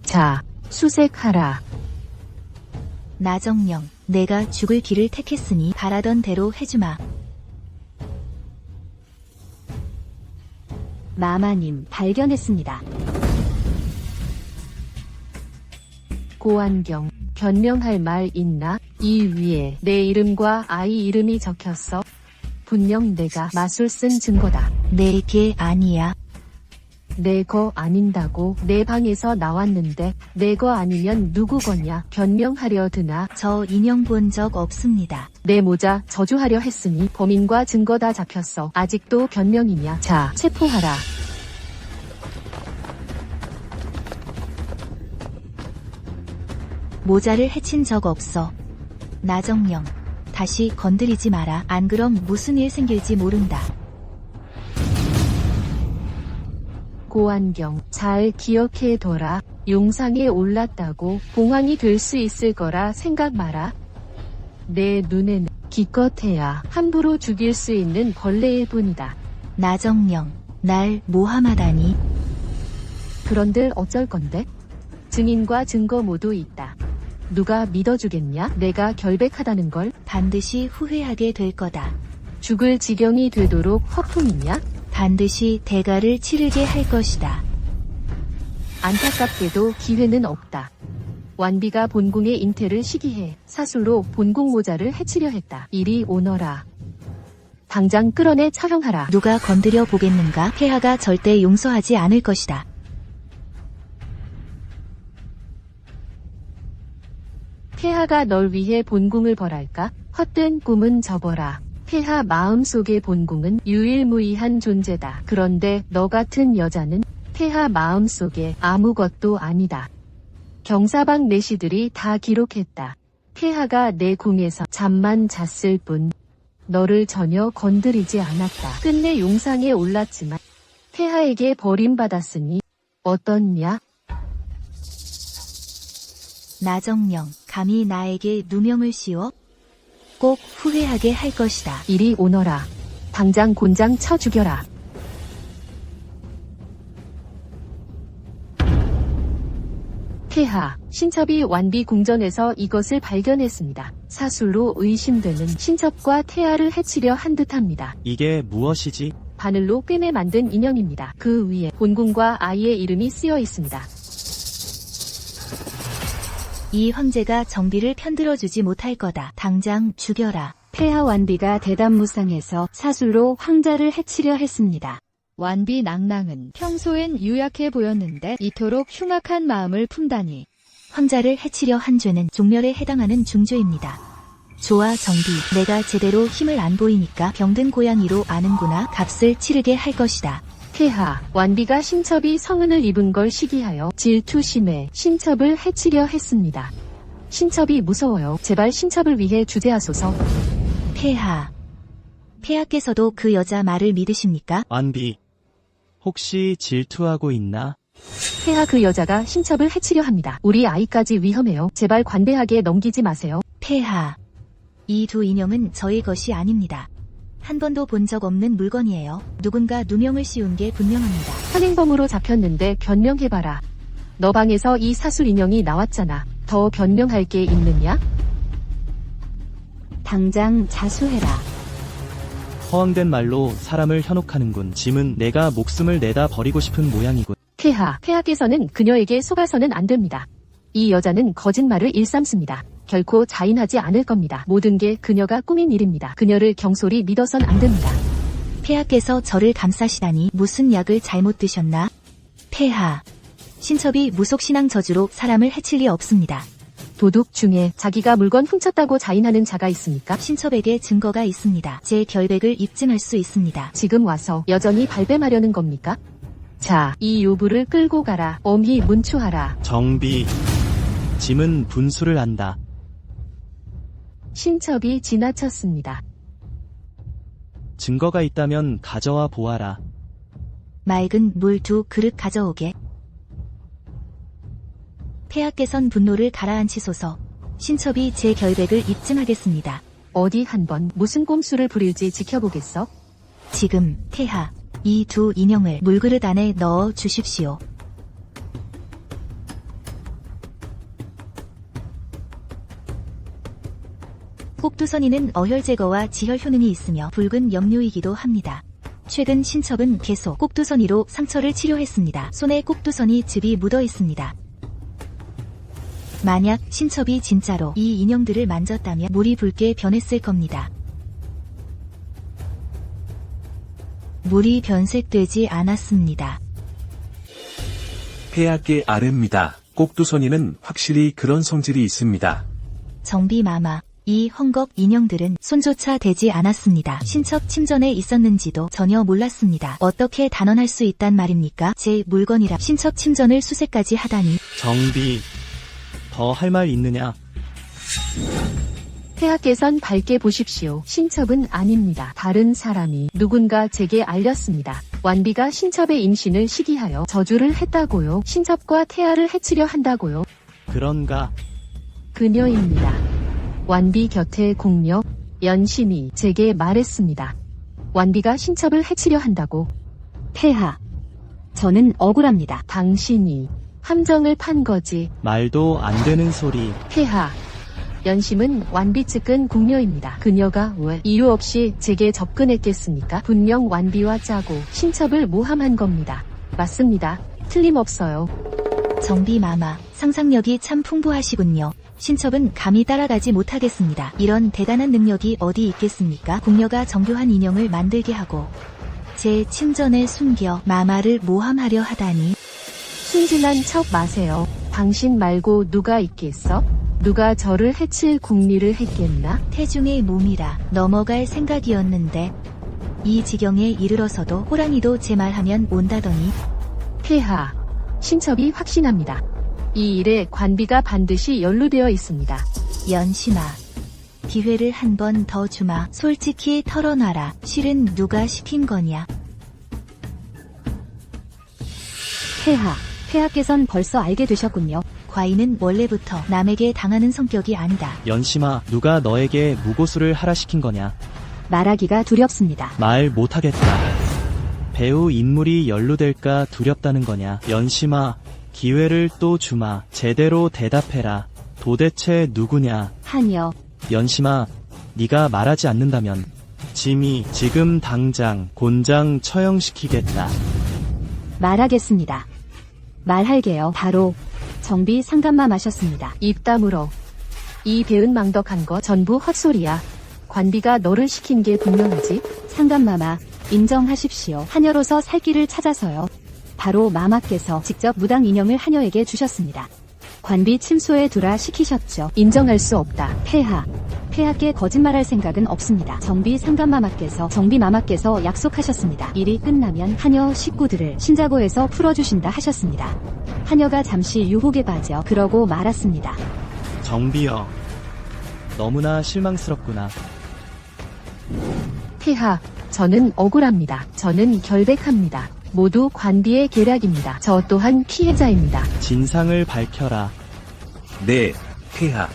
자, 수색하라. 나정령. 내가 죽을 길을 택했으니 바라던 대로 해주마. 마마님 발견했습니다. 고안경, 변명할 말 있나? 이 위에 내 이름과 아이 이름이 적혔어. 분명 내가 마술 쓴 증거다. 내게 아니야. 내 거 아닌다고 내 방에서 나왔는데 내 거 아니면 누구 거냐? 변명하려 드나? 저 인형 본 적 없습니다. 내 모자 저주하려 했으니 범인과 증거 다 잡혔어. 아직도 변명이냐? 자, 체포하라. 모자를 해친 적 없어. 나정령. 다시 건드리지 마라. 안 그럼 무슨 일 생길지 모른다. 고안경, 잘 기억해둬라. 용상에 올랐다고 봉황이 될 수 있을 거라 생각 마라. 내 눈에는 기껏해야 함부로 죽일 수 있는 벌레일 뿐이다. 나정령. 날 모함하다니. 그런들 어쩔 건데? 증인과 증거 모두 있다. 누가 믿어주겠냐? 내가 결백하다는 걸? 반드시 후회하게 될 거다. 죽을 지경이 되도록 허풍이냐? 반드시 대가를 치르게 할 것이다. 안타깝게도 기회는 없다. 완비가 본궁의 잉태를 시기해 사술로 본궁 모자를 해치려 했다. 이리 오너라. 당장 끌어내 처형하라. 누가 건드려 보겠는가? 폐하가 절대 용서하지 않을 것이다. 폐하가 널 위해 본궁을 벌할까? 헛된 꿈은 접어라. 폐하 마음속의 본궁은 유일무이한 존재다. 그런데 너 같은 여자는 폐하 마음속에 아무것도 아니다. 경사방 내시들이 다 기록했다. 폐하가 내 궁에서 잠만 잤을 뿐 너를 전혀 건드리지 않았다. 끝내 용상에 올랐지만 폐하에게 버림받았으니 어떻냐? 나정령. 감히 나에게 누명을 씌워? 꼭 후회하게 할 것이다. 이리 오너라. 당장 곤장 쳐 죽여라. 폐하, 신첩이 완비 궁전에서 이것을 발견했습니다. 사술로 의심되는 신첩과 태하를 해치려 한 듯합니다. 이게 무엇이지? 바늘로 꿰매 만든 인형입니다. 그 위에 본궁과 아이의 이름이 쓰여 있습니다. 이 황제가 정비를 편들어주지 못할 거다. 당장 죽여라. 폐하 완비가 대담무상해서 사술로 황자를 해치려 했습니다. 완비 낭랑은 평소엔 유약해 보였는데 이토록 흉악한 마음을 품다니. 황자를 해치려 한 죄는 종멸에 해당하는 중죄입니다. 좋아 정비. 내가 제대로 힘을 안 보이니까 병든 고양이로 아는구나. 값을 치르게 할 것이다. 폐하, 완비가 신첩이 성은을 입은 걸 시기하여 질투심에 신첩을 해치려 했습니다. 신첩이 무서워요. 제발 신첩을 위해 주제하소서. 폐하. 폐하께서도 그 여자 말을 믿으십니까? 완비. 혹시 질투하고 있나? 폐하 그 여자가 신첩을 해치려 합니다. 우리 아이까지 위험해요. 제발 관대하게 넘기지 마세요. 폐하. 이 두 인형은 저의 것이 아닙니다. 한 번도 본 적 없는 물건이에요. 누군가 누명을 씌운 게 분명합니다. 살인범으로 잡혔는데 변명해봐라. 너 방에서 이 사술 인형이 나왔잖아. 더 변명할 게 있느냐? 당장 자수해라. 허황된 말로 사람을 현혹하는군. 짐은 내가 목숨을 내다 버리고 싶은 모양이군. 폐하께서는 그녀에게 속아서는 안 됩니다. 이 여자는 거짓말을 일삼습니다. 결코 자인하지 않을 겁니다. 모든 게 그녀가 꾸민 일입니다. 그녀를 경솔히 믿어선 안 됩니다. 폐하께서 저를 감싸시다니 무슨 약을 잘못 드셨나? 폐하. 신첩이 무속신앙 저주로 사람을 해칠 리 없습니다. 도둑 중에 자기가 물건 훔쳤다고 자인하는 자가 있습니까? 신첩에게 증거가 있습니다. 제 결백을 입증할 수 있습니다. 지금 와서 여전히 발뺌하려는 겁니까? 자, 이 요부를 끌고 가라. 엄히 문초하라. 정비. 짐은 분수를 안다. 신첩이 지나쳤습니다. 증거가 있다면 가져와 보아라. 맑은 물 2그릇 가져오게. 폐하께선 분노를 가라앉히소서. 신첩이 제 결백을 입증하겠습니다. 어디 한번 무슨 꼼수를 부릴지 지켜보겠어? 지금 태하, 이 두 인형을 물그릇 안에 넣어 주십시오. 꼭두선이는 어혈 제거와 지혈 효능이 있으며 붉은 염료이기도 합니다. 최근 신첩은 계속 꼭두선이로 상처를 치료했습니다. 손에 꼭두선이 즙이 묻어 있습니다. 만약 신첩이 진짜로 이 인형들을 만졌다면 물이 붉게 변했을 겁니다. 물이 변색되지 않았습니다. 폐하께 아뢰입니다. 꼭두선이는 확실히 그런 성질이 있습니다. 정비마마, 이 헝겊 인형들은 손조차 대지 않았습니다. 신첩 침전에 있었는지도 전혀 몰랐습니다. 어떻게 단언할 수 있단 말입니까? 제 물건이라 신첩 침전을 수색까지 하다니. 정비, 더 할 말 있느냐? 폐하께선 밝게 보십시오. 신첩은 아닙니다. 다른 사람이 누군가 제게 알렸습니다. 완비가 신첩의 임신을 시기하여 저주를 했다고요. 신첩과 태하를 해치려 한다고요. 그런가? 그녀입니다. 완비 곁에 공녀, 연심이 제게 말했습니다. 완비가 신첩을 해치려 한다고. 폐하. 저는 억울합니다. 당신이 함정을 판 거지. 말도 안 되는 소리. 폐하. 연심은 완비 측근 공녀입니다. 그녀가 왜 이유 없이 제게 접근했겠습니까? 분명 완비와 짜고 신첩을 모함한 겁니다. 맞습니다. 틀림없어요. 정비마마, 상상력이 참 풍부하시군요. 신첩은 감히 따라가지 못하겠습니다. 이런 대단한 능력이 어디 있겠습니까? 공녀가 정교한 인형을 만들게 하고 제 침전에 숨겨 마마를 모함하려 하다니. 순진한 척 마세요. 당신 말고 누가 있겠어? 누가 저를 해칠 궁리를 했겠나? 태중의 몸이라 넘어갈 생각이었는데 이 지경에 이르러서도 호랑이도 제 말하면 온다더니. 폐하. 신첩이 확신합니다. 이 일에 관비가 반드시 연루되어 있습니다. 연심아, 기회를 한 번 더 주마. 솔직히 털어놔라. 실은 누가 시킨 거냐? 폐하. 폐하께선 벌써 알게 되셨군요. 과인은 원래부터 남에게 당하는 성격이 아니다. 연심아, 누가 너에게 무고수를 하라 시킨 거냐? 말하기가 두렵습니다. 말 못하겠다. 배우 인물이 연루될까 두렵다는 거냐? 연심아, 기회를 또 주마. 제대로 대답해라. 도대체 누구냐? 하녀. 연심아, 네가 말하지 않는다면 짐이 지금 당장 곤장 처형시키겠다. 말하겠습니다. 말할게요. 바로 정비 상감마 마셨습니다. 입 다물어. 이 배은 망덕한 거 전부 헛소리야. 관비가 너를 시킨 게 분명하지? 상감마마, 인정하십시오. 하녀로서 살 길을 찾아서요. 바로 마마께서 직접 무당 인형을 하녀에게 주셨습니다. 관비 침소에 두라 시키셨죠. 인정할 수 없다. 폐하. 폐하께 거짓말할 생각은 없습니다. 정비 상감마마께서 정비마마께서 약속하셨습니다. 일이 끝나면 하녀 식구들을 신자고에서 풀어주신다 하셨습니다. 하녀가 잠시 유혹에 빠져 그러고 말았습니다. 정비여, 너무나 실망스럽구나. 폐하, 저는 억울합니다. 저는 결백합니다. 모두 관비의 계략입니다. 저 또한 피해자입니다. 진상을 밝혀라. 네, 폐하.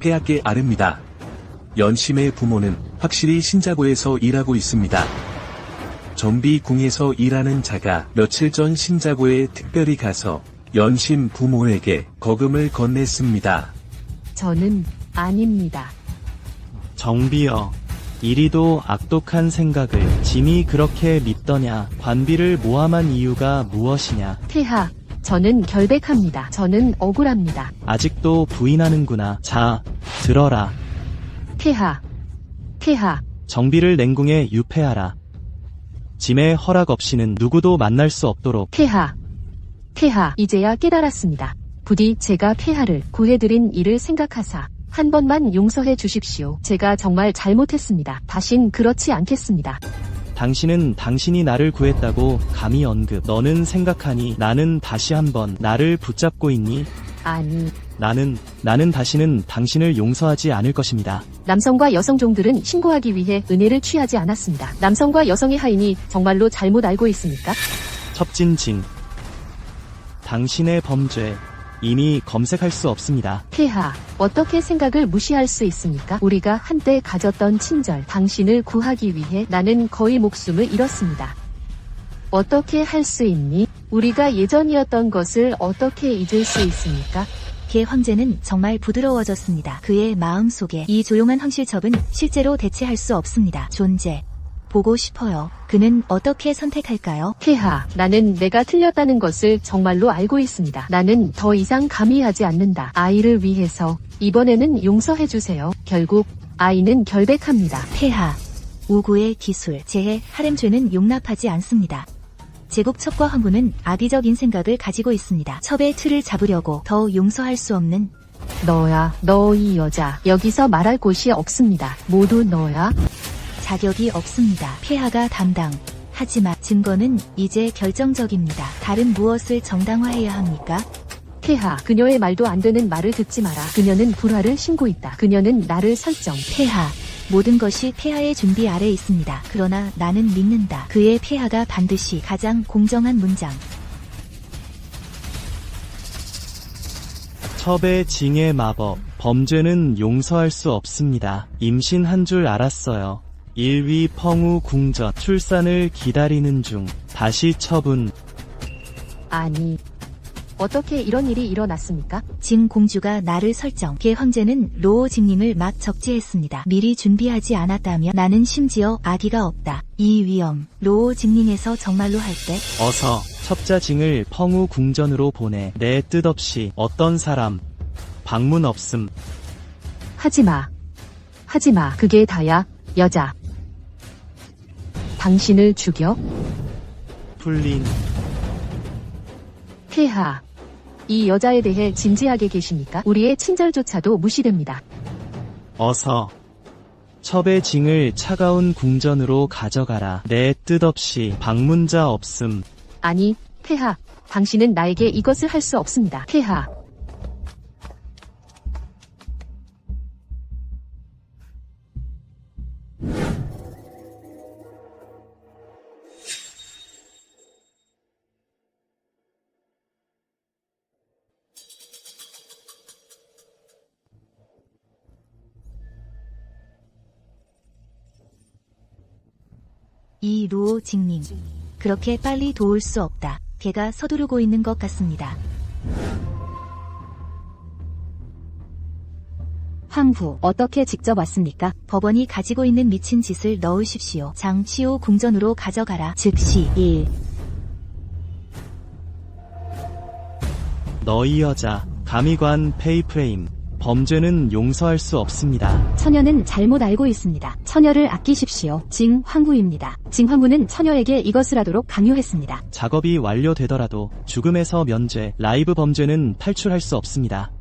폐하께 아뢰입니다. 연심의 부모는 확실히 신자고에서 일하고 있습니다. 전비궁에서 일하는 자가 며칠 전 신자고에 특별히 가서 연심 부모에게 거금을 건넸습니다. 저는 아닙니다. 정비여, 이리도 악독한 생각을 짐이 그렇게 믿더냐? 관비를 모함한 이유가 무엇이냐? 폐하, 저는 결백합니다. 저는 억울합니다. 아직도 부인하는구나. 자, 들어라. 폐하, 폐하, 정비를 냉궁에 유폐하라. 짐의 허락 없이는 누구도 만날 수 없도록. 폐하, 폐하, 이제야 깨달았습니다. 부디 제가 폐하를 구해드린 일을 생각하사 한 번만 용서해 주십시오. 제가 정말 잘못했습니다. 다신 그렇지 않겠습니다. 당신은 당신이 나를 구했다고 감히 언급. 너는 생각하니 나는 다시 한번 나를 붙잡고 있니? 아니, 나는 다시는 당신을 용서하지 않을 것입니다. 남성과 여성 종들은 신고하기 위해 은혜를 취하지 않았습니다. 남성과 여성의 하인이 정말로 잘못 알고 있습니까? 첩진징. 당신의 범죄, 이미 검색할 수 없습니다. 폐하, 어떻게 생각을 무시할 수 있습니까? 우리가 한때 가졌던 친절, 당신을 구하기 위해 나는 거의 목숨을 잃었습니다. 어떻게 할 수 있니? 우리가 예전이었던 것을 어떻게 잊을 수 있습니까? 개 황제는 정말 부드러워졌습니다. 그의 마음속에 이 조용한 황실첩은 실제로 대체할 수 없습니다. 존재. 보고 싶어요. 그는 어떻게 선택할까요? 폐하, 나는 내가 틀렸다는 것을 정말로 알고 있습니다. 나는 더 이상 감히 하지 않는다. 아이를 위해서 이번에는 용서해주세요. 결국 아이는 결백합니다. 폐하. 우구의 기술, 재해, 하렘죄는 용납하지 않습니다. 제국첩과 황후는 악의적인 생각을 가지고 있습니다. 첩의 틀을 잡으려고 더 용서할 수 없는 너야, 너 이 여자. 여기서 말할 곳이 없습니다. 모두 너야. 자격이 없습니다. 폐하가 담당. 하지만 증거는 이제 결정적입니다. 다른 무엇을 정당화해야 합니까? 폐하, 그녀의 말도 안 되는 말을 듣지 마라. 그녀는 불화를 신고했다. 그녀는 나를 설정. 폐하. 모든 것이 폐하의 준비 아래 있습니다. 그러나 나는 믿는다. 그의 폐하가 반드시 가장 공정한 문장. 첩의 징의 마법. 범죄는 용서할 수 없습니다. 임신한 줄 알았어요. 일위 펑우 궁전. 출산을 기다리는 중. 다시 첩은 아니, 어떻게 이런 일이 일어났습니까? 징 공주가 나를 설정. 개 황제는 로오 징링을 막 적재했습니다. 미리 준비하지 않았다면 나는 심지어 아기가 없다. 이 위험. 로오 징링에서 정말로 할 때 어서 첩자 징을 펑우 궁전으로 보내. 내 뜻 없이 어떤 사람 방문 없음. 하지마. 하지마. 그게 다야, 여자. 당신을 죽여? 풀린 폐하. 이 여자에 대해 진지하게 계십니까? 우리의 친절조차도 무시됩니다. 어서 첩의 징을 차가운 궁전으로 가져가라. 내 뜻 없이 방문자 없음. 아니, 폐하. 당신은 나에게 이것을 할 수 없습니다. 폐하. 이 루오 징링. 그렇게 빨리 도울 수 없다. 개가 서두르고 있는 것 같습니다. 황후, 어떻게 직접 왔습니까? 법원이 가지고 있는 미친 짓을 넣으십시오. 장시호 궁전으로 가져가라. 즉시. 1. 너희 여자 감의관 페이프레임. 범죄는 용서할 수 없습니다. 처녀는 잘못 알고 있습니다. 처녀를 아끼십시오. 징 황후입니다. 징 황후는 처녀에게 이것을 하도록 강요했습니다. 작업이 완료되더라도 죽음에서 면죄, 라이브 범죄는 탈출할 수 없습니다.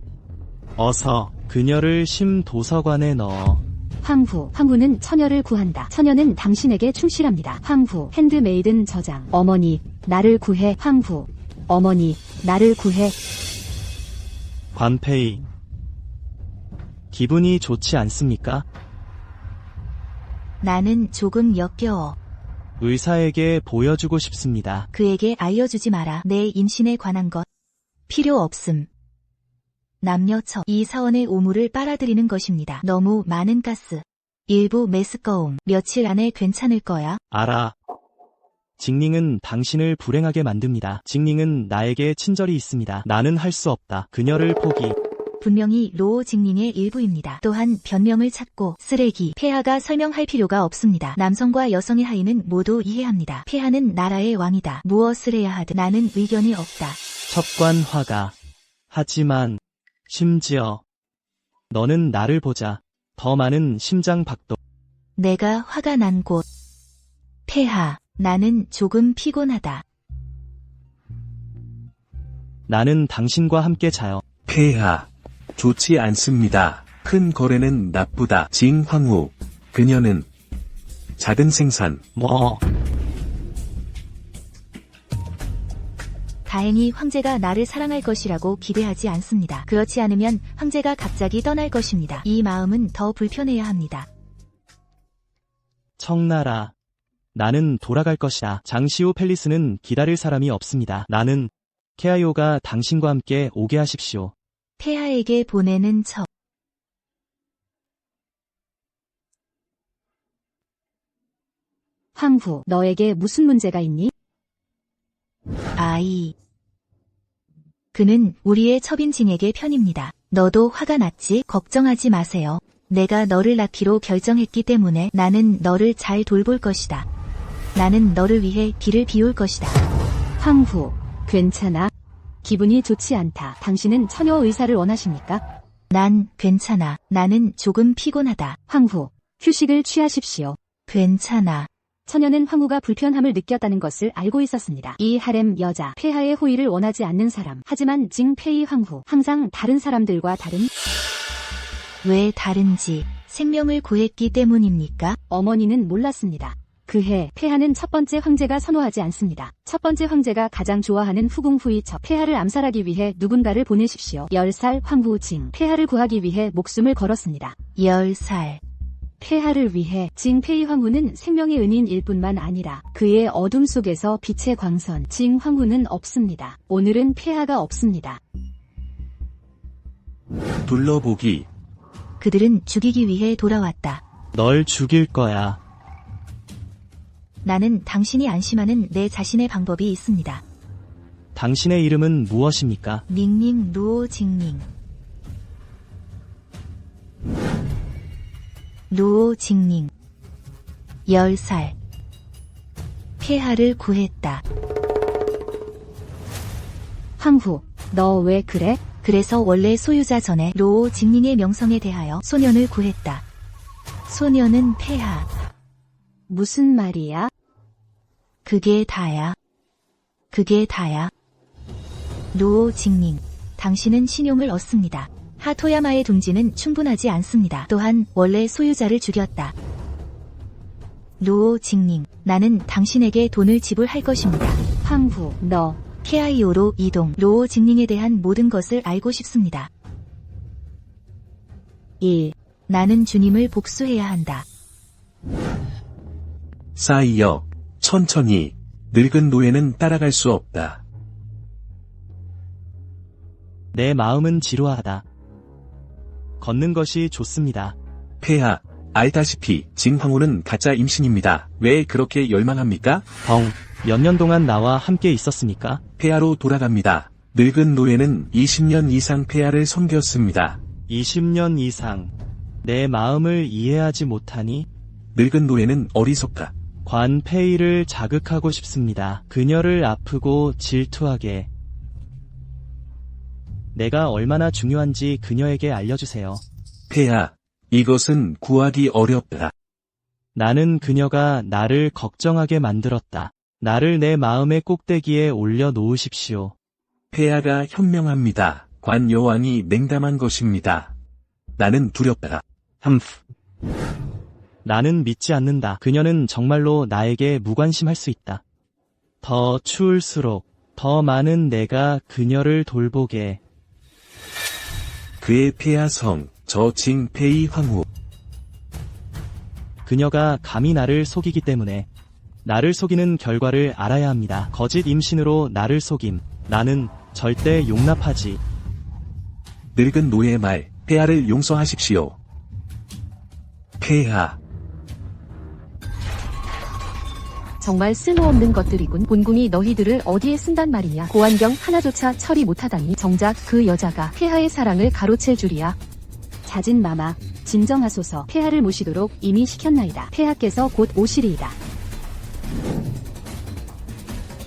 어서 그녀를 심도서관에 넣어. 황후는 처녀를 구한다. 처녀는 당신에게 충실합니다. 황후, 핸드메이든 저장. 어머니, 나를 구해. 황후, 어머니, 나를 구해. 관페이. 기분이 좋지 않습니까? 나는 조금 역겨워. 의사에게 보여주고 싶습니다. 그에게 알려주지 마라. 내 임신에 관한 것. 필요 없음. 남녀처. 이 사원의 오물을 빨아들이는 것입니다. 너무 많은 가스. 일부 메스꺼움. 며칠 안에 괜찮을 거야. 알아. 징링은 당신을 불행하게 만듭니다. 징링은 나에게 친절이 있습니다. 나는 할 수 없다. 그녀를 포기. 분명히 로오 징링의 일부입니다. 또한 변명을 찾고 쓰레기. 폐하가 설명할 필요가 없습니다. 남성과 여성의 하인은 모두 이해합니다. 폐하는 나라의 왕이다. 무엇을 해야 하든 나는 의견이 없다. 첩관 화가. 하지만 심지어 너는 나를 보자. 더 많은 심장 박동. 내가 화가 난 곳. 폐하. 나는 조금 피곤하다. 나는 당신과 함께 자요. 폐하. 좋지 않습니다. 큰 거래는 나쁘다. 징황후. 그녀는 작은 생산. 뭐. 다행히 황제가 나를 사랑할 것이라고 기대하지 않습니다. 그렇지 않으면 황제가 갑자기 떠날 것입니다. 이 마음은 더 불편해야 합니다. 청나라. 나는 돌아갈 것이다. 장시호 팰리스는 기다릴 사람이 없습니다. 나는 케아요가 당신과 함께 오게 하십시오. 폐하에게 보내는 첩. 황후, 너에게 무슨 문제가 있니? 아이. 그는 우리의 첩인징에게 편입니다. 너도 화가 났지? 걱정하지 마세요. 내가 너를 낳기로 결정했기 때문에 나는 너를 잘 돌볼 것이다. 나는 너를 위해 비를 비울 것이다. 황후, 괜찮아? 기분이 좋지 않다. 당신은 처녀 의사를 원하십니까? 난 괜찮아. 나는 조금 피곤하다. 황후, 휴식을 취하십시오. 괜찮아. 처녀는 황후가 불편함을 느꼈다는 것을 알고 있었습니다. 이 하렘 여자, 폐하의 호의를 원하지 않는 사람. 하지만 징페이 황후, 항상 다른 사람들과 다른 왜 다른지 생명을 구했기 때문입니까? 어머니는 몰랐습니다. 그해 폐하는 첫 번째 황제가 선호하지 않습니다. 첫 번째 황제가 가장 좋아하는 후궁후이첩 폐하를 암살하기 위해 누군가를 보내십시오. 10살 황후 징 폐하를 구하기 위해 목숨을 걸었습니다. 10살. 폐하를 위해 징페이 황후는 생명의 은인일 뿐만 아니라 그의 어둠 속에서 빛의 광선 징 황후는 없습니다. 오늘은 폐하가 없습니다. 둘러보기. 그들은 죽이기 위해 돌아왔다. 널 죽일 거야. 나는 당신이 안심하는 내 자신의 방법이 있습니다. 당신의 이름은 무엇입니까? 닝닝 루오 징닝. 루오 징닝. 10살. 폐하를 구했다. 황후, 너 왜 그래? 그래서 원래 소유자 전에 루오 징닝의 명성에 대하여 소년을 구했다. 소년은 폐하. 무슨 말이야? 그게 다야. 그게 다야. 루오 징닝. 당신은 신용을 얻습니다. 하토야마의 둥지는 충분하지 않습니다. 또한 원래 소유자를 죽였다. 루오 징닝. 나는 당신에게 돈을 지불할 것입니다. 황후, 너 케아이오로 이동. 루오 징닝에 대한 모든 것을 알고 싶습니다. 1. 나는 주님을 복수해야 한다. 싸이여, 천천히. 늙은 노예는 따라갈 수 없다. 내 마음은 지루하다. 걷는 것이 좋습니다. 폐하, 알다시피 징황후는 가짜 임신입니다. 왜 그렇게 열망합니까? 몇 년 동안 나와 함께 있었습니까? 폐하로 돌아갑니다. 늙은 노예는 20년 이상 폐하를 섬겼습니다. 20년 이상. 내 마음을 이해하지 못하니? 늙은 노예는 어리석다. 관페이를 자극하고 싶습니다. 그녀를 아프고 질투하게. 내가 얼마나 중요한지 그녀에게 알려주세요. 폐하, 이것은 구하기 어렵다. 나는 그녀가 나를 걱정하게 만들었다. 나를 내 마음의 꼭대기에 올려놓으십시오. 폐하가 현명합니다. 관 여왕이 냉담한 것입니다. 나는 두렵다. 나는 믿지 않는다. 그녀는 정말로 나에게 무관심할 수 있다. 더 추울수록 더 많은 내가 그녀를 돌보게. 그의 폐하성, 저 징페이 황후. 그녀가 감히 나를 속이기 때문에 나를 속이는 결과를 알아야 합니다. 거짓 임신으로 나를 속임. 나는 절대 용납하지. 늙은 노예의 말, 폐하를 용서하십시오. 폐하. 정말 쓸모없는 것들이군. 본궁이 너희들을 어디에 쓴단 말이냐. 고환경 하나조차 처리 못하다니. 정작 그 여자가 폐하의 사랑을 가로챌 줄이야. 자진 마마, 진정하소서. 폐하를 모시도록 이미 시켰나이다. 폐하께서 곧 오시리이다.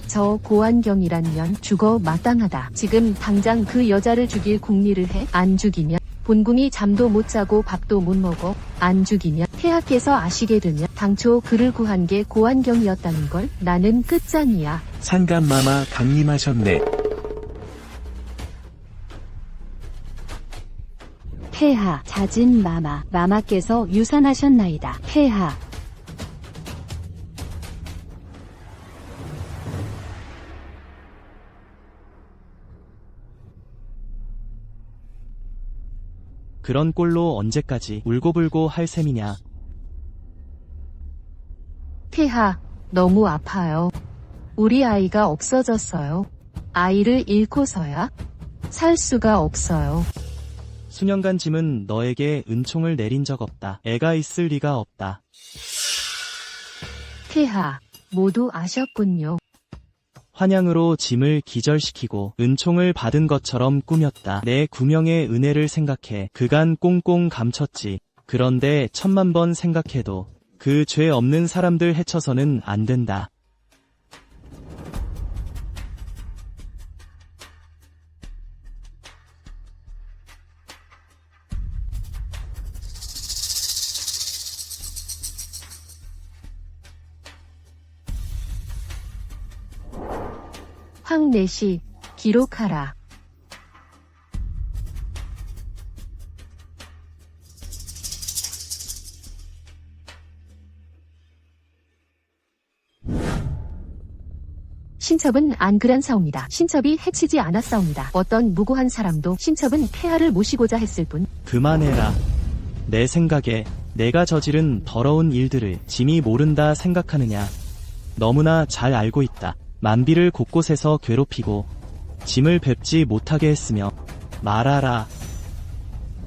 저 고환경이라면 죽어 마땅하다. 지금 당장 그 여자를 죽일 궁리를 해. 안 죽이면 본궁이 잠도 못 자고 밥도 못 먹어. 안 죽이면 폐하께서 아시게 되면 당초 그를 구한 게 고환경이었다는 걸. 나는 끝장이야. 상감마마 강림하셨네. 폐하, 자진 마마, 마마께서 유산하셨나이다. 폐하. 그런 꼴로 언제까지 울고불고 할 셈이냐. 폐하, 너무 아파요. 우리 아이가 없어졌어요. 아이를 잃고서야 살 수가 없어요. 수년간 짐은 너에게 은총을 내린 적 없다. 애가 있을 리가 없다. 폐하, 모두 아셨군요. 환양으로 짐을 기절시키고 은총을 받은 것처럼 꾸몄다. 내 구명의 은혜를 생각해 그간 꽁꽁 감췄지. 그런데 1000만 번 생각해도 그 죄 없는 사람들 해쳐서는 안 된다. 황내시, 기록하라. 신첩은 안 그란사옵니다. 신첩이 해치지 않았사옵니다. 어떤 무고한 사람도 신첩은 폐하를 모시고자 했을 뿐. 그만해라. 내 생각에 내가 저지른 더러운 일들을 짐이 모른다 생각하느냐. 너무나 잘 알고 있다. 만비를 곳곳에서 괴롭히고 짐을 뵙지 못하게 했으며 말하라.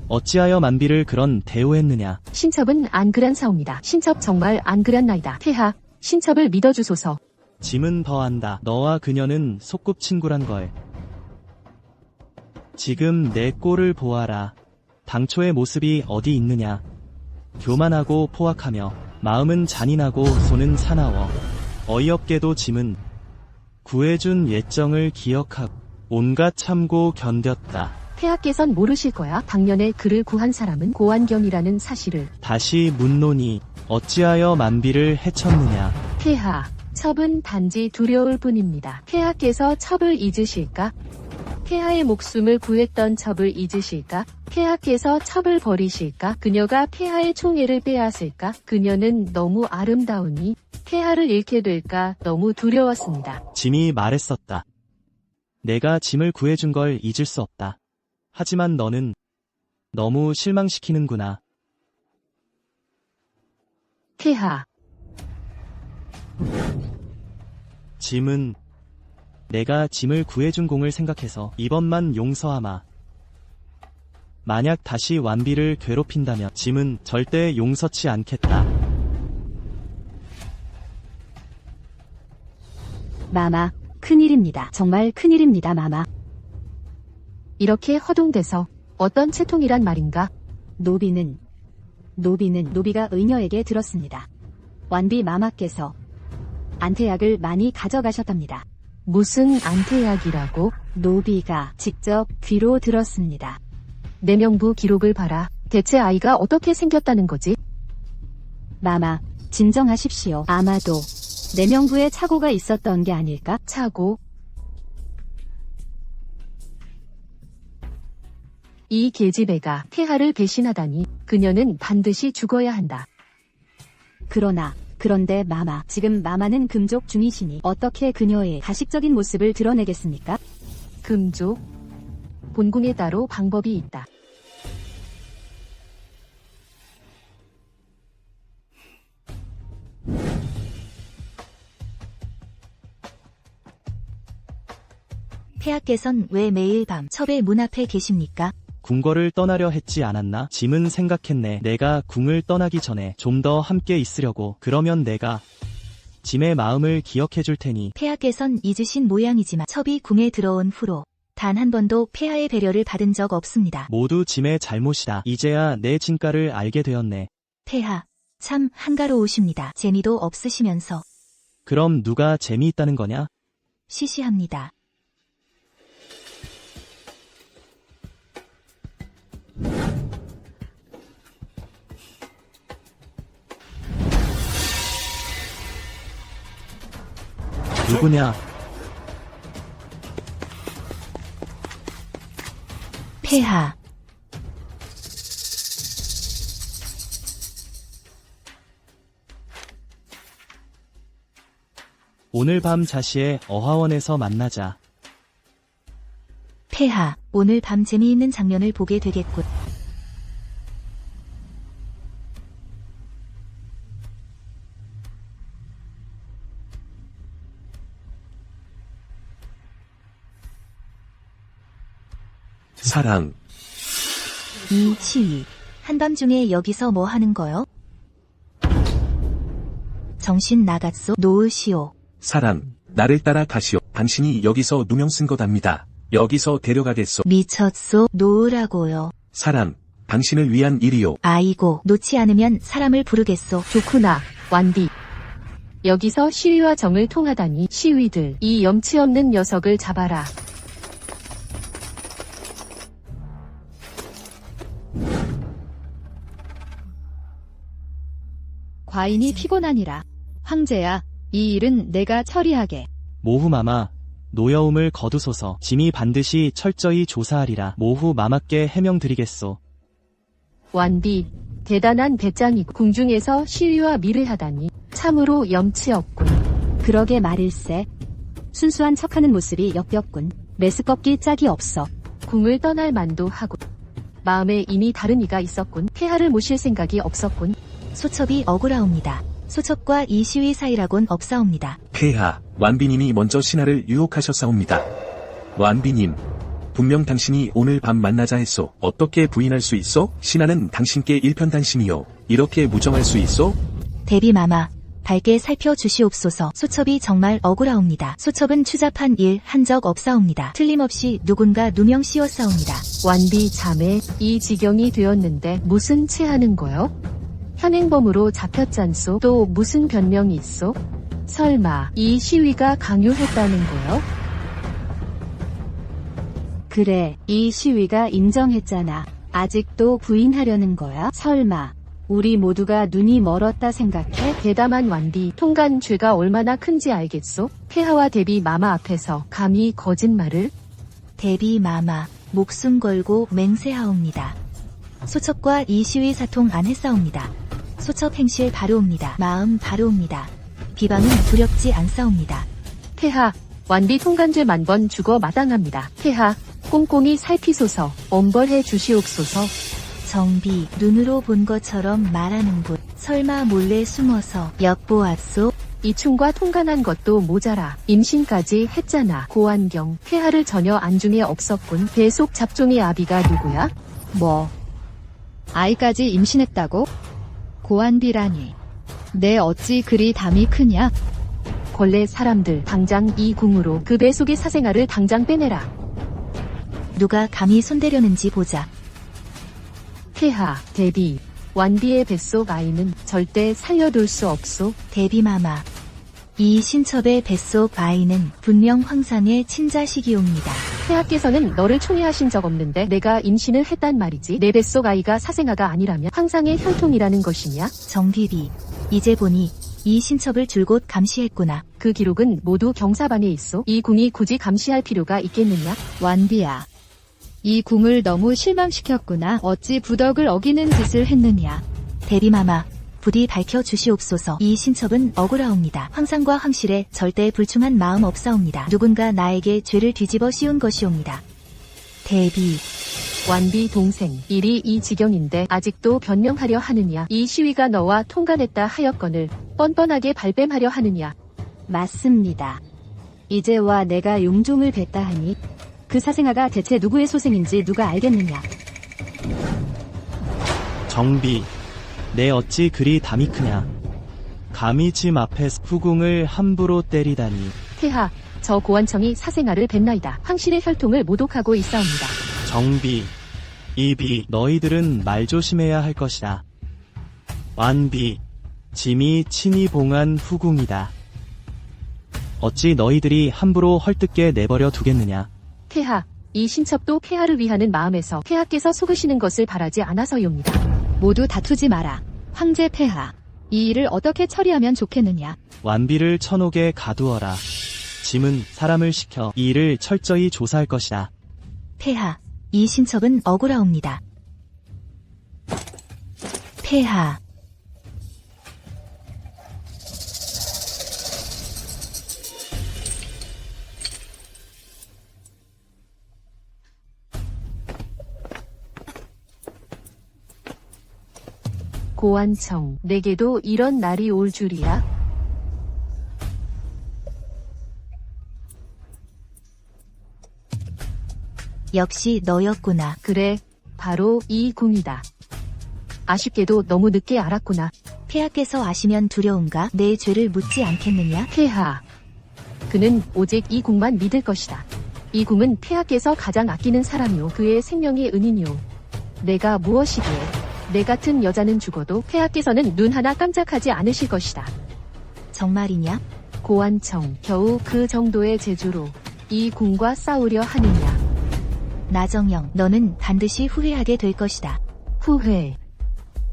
어찌하여 만비를 그런 대우했느냐. 신첩은 안 그란사옵니다. 신첩 정말 안 그란나이다. 폐하, 신첩을 믿어주소서. 짐은 더한다. 너와 그녀는 소꿉친구란 걸. 지금 내 꼴을 보아라. 당초의 모습이 어디 있느냐. 교만하고 포악하며 마음은 잔인하고 손은 사나워. 어이없게도 짐은 구해준 예정을 기억하고 온갖 참고 견뎠다. 폐하께선 모르실 거야. 당년에 그를 구한 사람은 고환경이라는 사실을. 다시 묻노니 어찌하여 만비를 해쳤느냐. 폐하, 첩은 단지 두려울 뿐입니다. 폐하께서 첩을 잊으실까? 폐하의 목숨을 구했던 첩을 잊으실까? 폐하께서 첩을 버리실까? 그녀가 폐하의 총애를 빼앗을까? 그녀는 너무 아름다우니 폐하를 잃게 될까 너무 두려웠습니다. 짐이 말했었다. 내가 짐을 구해준 걸 잊을 수 없다. 하지만 너는 너무 실망시키는구나. 폐하, 짐은 내가 짐을 구해준 공을 생각해서 이번만 용서하마. 만약 다시 완비를 괴롭힌다면 짐은 절대 용서치 않겠다. 마마, 큰일입니다. 정말 큰일입니다, 마마. 이렇게 허둥대서 어떤 채통이란 말인가? 노비가 의녀에게 들었습니다. 완비 마마께서 안태약을 많이 가져가셨답니다. 무슨 안태약이라고? 노비가 직접 귀로 들었습니다. 내명부 기록을 봐라. 대체 아이가 어떻게 생겼다는 거지? 마마, 진정하십시오. 아마도 내명부에 착오가 있었던 게 아닐까? 차고. 이 계집애가 폐하를 배신하다니 그녀는 반드시 죽어야 한다. 그런데 마마, 지금 마마는 금족 중이시니 어떻게 그녀의 가식적인 모습을 드러내겠습니까? 금족. 본궁에 따로 방법이 있다. 폐하께선 왜 매일 밤 첩의 문 앞에 계십니까? 궁궐을 떠나려 했지 않았나? 짐은 생각했네. 내가 궁을 떠나기 전에 좀 더 함께 있으려고. 그러면 내가 짐의 마음을 기억해 줄 테니. 폐하께선 잊으신 모양이지만 첩이 궁에 들어온 후로 단 한 번도 폐하의 배려를 받은 적 없습니다. 모두 짐의 잘못이다. 이제야 내 진가를 알게 되었네. 폐하, 참 한가로우십니다. 재미도 없으시면서 그럼 누가 재미있다는 거냐? 시시합니다. 누구냐? 폐하, 오늘 밤 자시에 어하원에서 만나자. 폐하, 오늘 밤 재미있는 장면을 보게 되겠군. 사랑. 이 시위. 한밤중에 여기서 뭐 하는 거요? 정신 나갔소? 놓으시오. 사랑. 나를 따라 가시오. 당신이 여기서 누명 쓴 거답니다. 여기서 데려가겠소. 미쳤소? 놓으라고요. 사랑. 당신을 위한 일이요. 아이고, 놓지 않으면 사람을 부르겠소. 좋구나, 완디. 여기서 시위와 정을 통하다니. 시위들, 이 염치 없는 녀석을 잡아라. 과인이 피곤하니라. 황제야, 이 일은 내가 처리하게. 모후마마, 노여움을 거두소서. 짐이 반드시 철저히 조사하리라. 모후마마께 해명드리겠소. 완디, 대단한 배짱이고 궁중에서 시위와 밀을 하다니 참으로 염치 없군. 그러게 말일세. 순수한 척하는 모습이 역겹군. 메스껍기 짝이 없어. 궁을 떠날 만도 하고 마음에 이미 다른 이가 있었군. 폐하를 모실 생각이 없었군. 소첩이 억울하옵니다. 소첩과 이 시위 사이라곤 없사옵니다. 폐하, 완비님이 먼저 신하를 유혹하셨사옵니다. 완비님, 분명 당신이 오늘 밤 만나자 했소. 어떻게 부인할 수 있어? 신하는 당신께 일편단심이요. 이렇게 무정할 수 있어? 대비마마, 밝게 살펴주시옵소서. 소첩이 정말 억울하옵니다. 소첩은 추잡한 일 한 적 없사옵니다. 틀림없이 누군가 누명 씌웠사옵니다. 완비 자매, 이 지경이 되었는데 무슨 체하는 거요? 현행범으로 잡혔잖소. 또 무슨 변명이 있소? 설마 이 시위가 강요했다는 거요? 그래, 이 시위가 인정했잖아. 아직도 부인하려는 거야? 설마 우리 모두가 눈이 멀었다 생각해? 대담한 완디, 통간 죄가 얼마나 큰지 알겠소? 폐하와 대비 마마 앞에서 감히 거짓말을? 대비마마, 목숨 걸고 맹세하옵니다. 소첩과 이 시위 사통 안 했사옵니다. 소첩 행실 바로옵니다. 마음 바로옵니다. 비방은 두렵지 않사옵니다. 폐하, 완비 통간죄 만번 죽어 마땅합니다. 폐하, 꼼꼼히 살피소서. 엄벌해 주시옵소서. 정비, 눈으로 본 것처럼 말하는군. 설마 몰래 숨어서 엿보았소? 이충과 통간한 것도 모자라 임신까지 했잖아. 고환경, 폐하를 전혀 안중에 없었군. 배속 잡종이 아비가 누구야? 뭐? 아이까지 임신했다고? 고안비라니. 내 어찌 그리 담이 크냐? 권례 사람들, 당장 이 궁으로 그 배속의 사생아를 당장 빼내라. 누가 감히 손대려는지 보자. 폐하, 대비, 완비의 뱃속 아이는 절대 살려둘 수 없소. 대비마마, 이 신첩의 뱃속 아이는 분명 황상의 친자식이옵니다. 폐하께서는 너를 총애하신 적 없는데 내가 임신을 했단 말이지. 내 뱃속 아이가 사생아가 아니라면 황상의 혈통이라는 것이냐? 정비비, 이제 보니 이 신첩을 줄곧 감시했구나. 그 기록은 모두 경사반에 있어. 이 궁이 굳이 감시할 필요가 있겠느냐? 완비야. 이 궁을 너무 실망시켰구나. 어찌 부덕을 어기는 짓을 했느냐. 대비마마, 부디 밝혀주시옵소서. 이 신첩은 억울하옵니다. 황상과 황실에 절대 불충한 마음 없사옵니다. 누군가 나에게 죄를 뒤집어 씌운 것이옵니다. 대비, 완비 동생, 일이 이 지경인데 아직도 변명하려 하느냐? 이 시위가 너와 통간했다 하였거늘 뻔뻔하게 발뺌하려 하느냐? 맞습니다. 이제와 내가 용종을 뱉다 하니 그 사생아가 대체 누구의 소생인지 누가 알겠느냐. 정비, 내 어찌 그리 담이 크냐. 감히 짐 앞에서 후궁을 함부로 때리다니. 폐하, 저 고환청이 사생아를 뱉나이다. 황실의 혈통을 모독하고 있사옵니다. 정비, 이비, 너희들은 말 조심해야 할 것이다. 완비, 짐이 친히 봉한 후궁이다. 어찌 너희들이 함부로 헐뜯게 내버려 두겠느냐. 폐하, 이 신첩도 폐하를 위하는 마음에서 폐하께서 속으시는 것을 바라지 않아서이옵니다. 모두 다투지 마라. 황제 폐하, 이 일을 어떻게 처리하면 좋겠느냐. 완비를 천옥에 가두어라. 짐은 사람을 시켜 이 일을 철저히 조사할 것이다. 폐하, 이 신첩은 억울하옵니다. 폐하, 고환청, 내게도 이런 날이 올 줄이야? 역시 너였구나. 그래, 바로 이 궁이다. 아쉽게도 너무 늦게 알았구나. 폐하께서 아시면 두려운가? 내 죄를 묻지 않겠느냐? 폐하. 그는 오직 이 궁만 믿을 것이다. 이 궁은 폐하께서 가장 아끼는 사람이요. 그의 생명의 은인이요. 내가 무엇이기에 내 같은 여자는 죽어도 폐하께서는 눈 하나 깜짝하지 않으실 것이다. 정말이냐? 고환청, 겨우 그 정도의 재주로 이 궁과 싸우려 하느냐. 나정영, 너는 반드시 후회하게 될 것이다. 후회.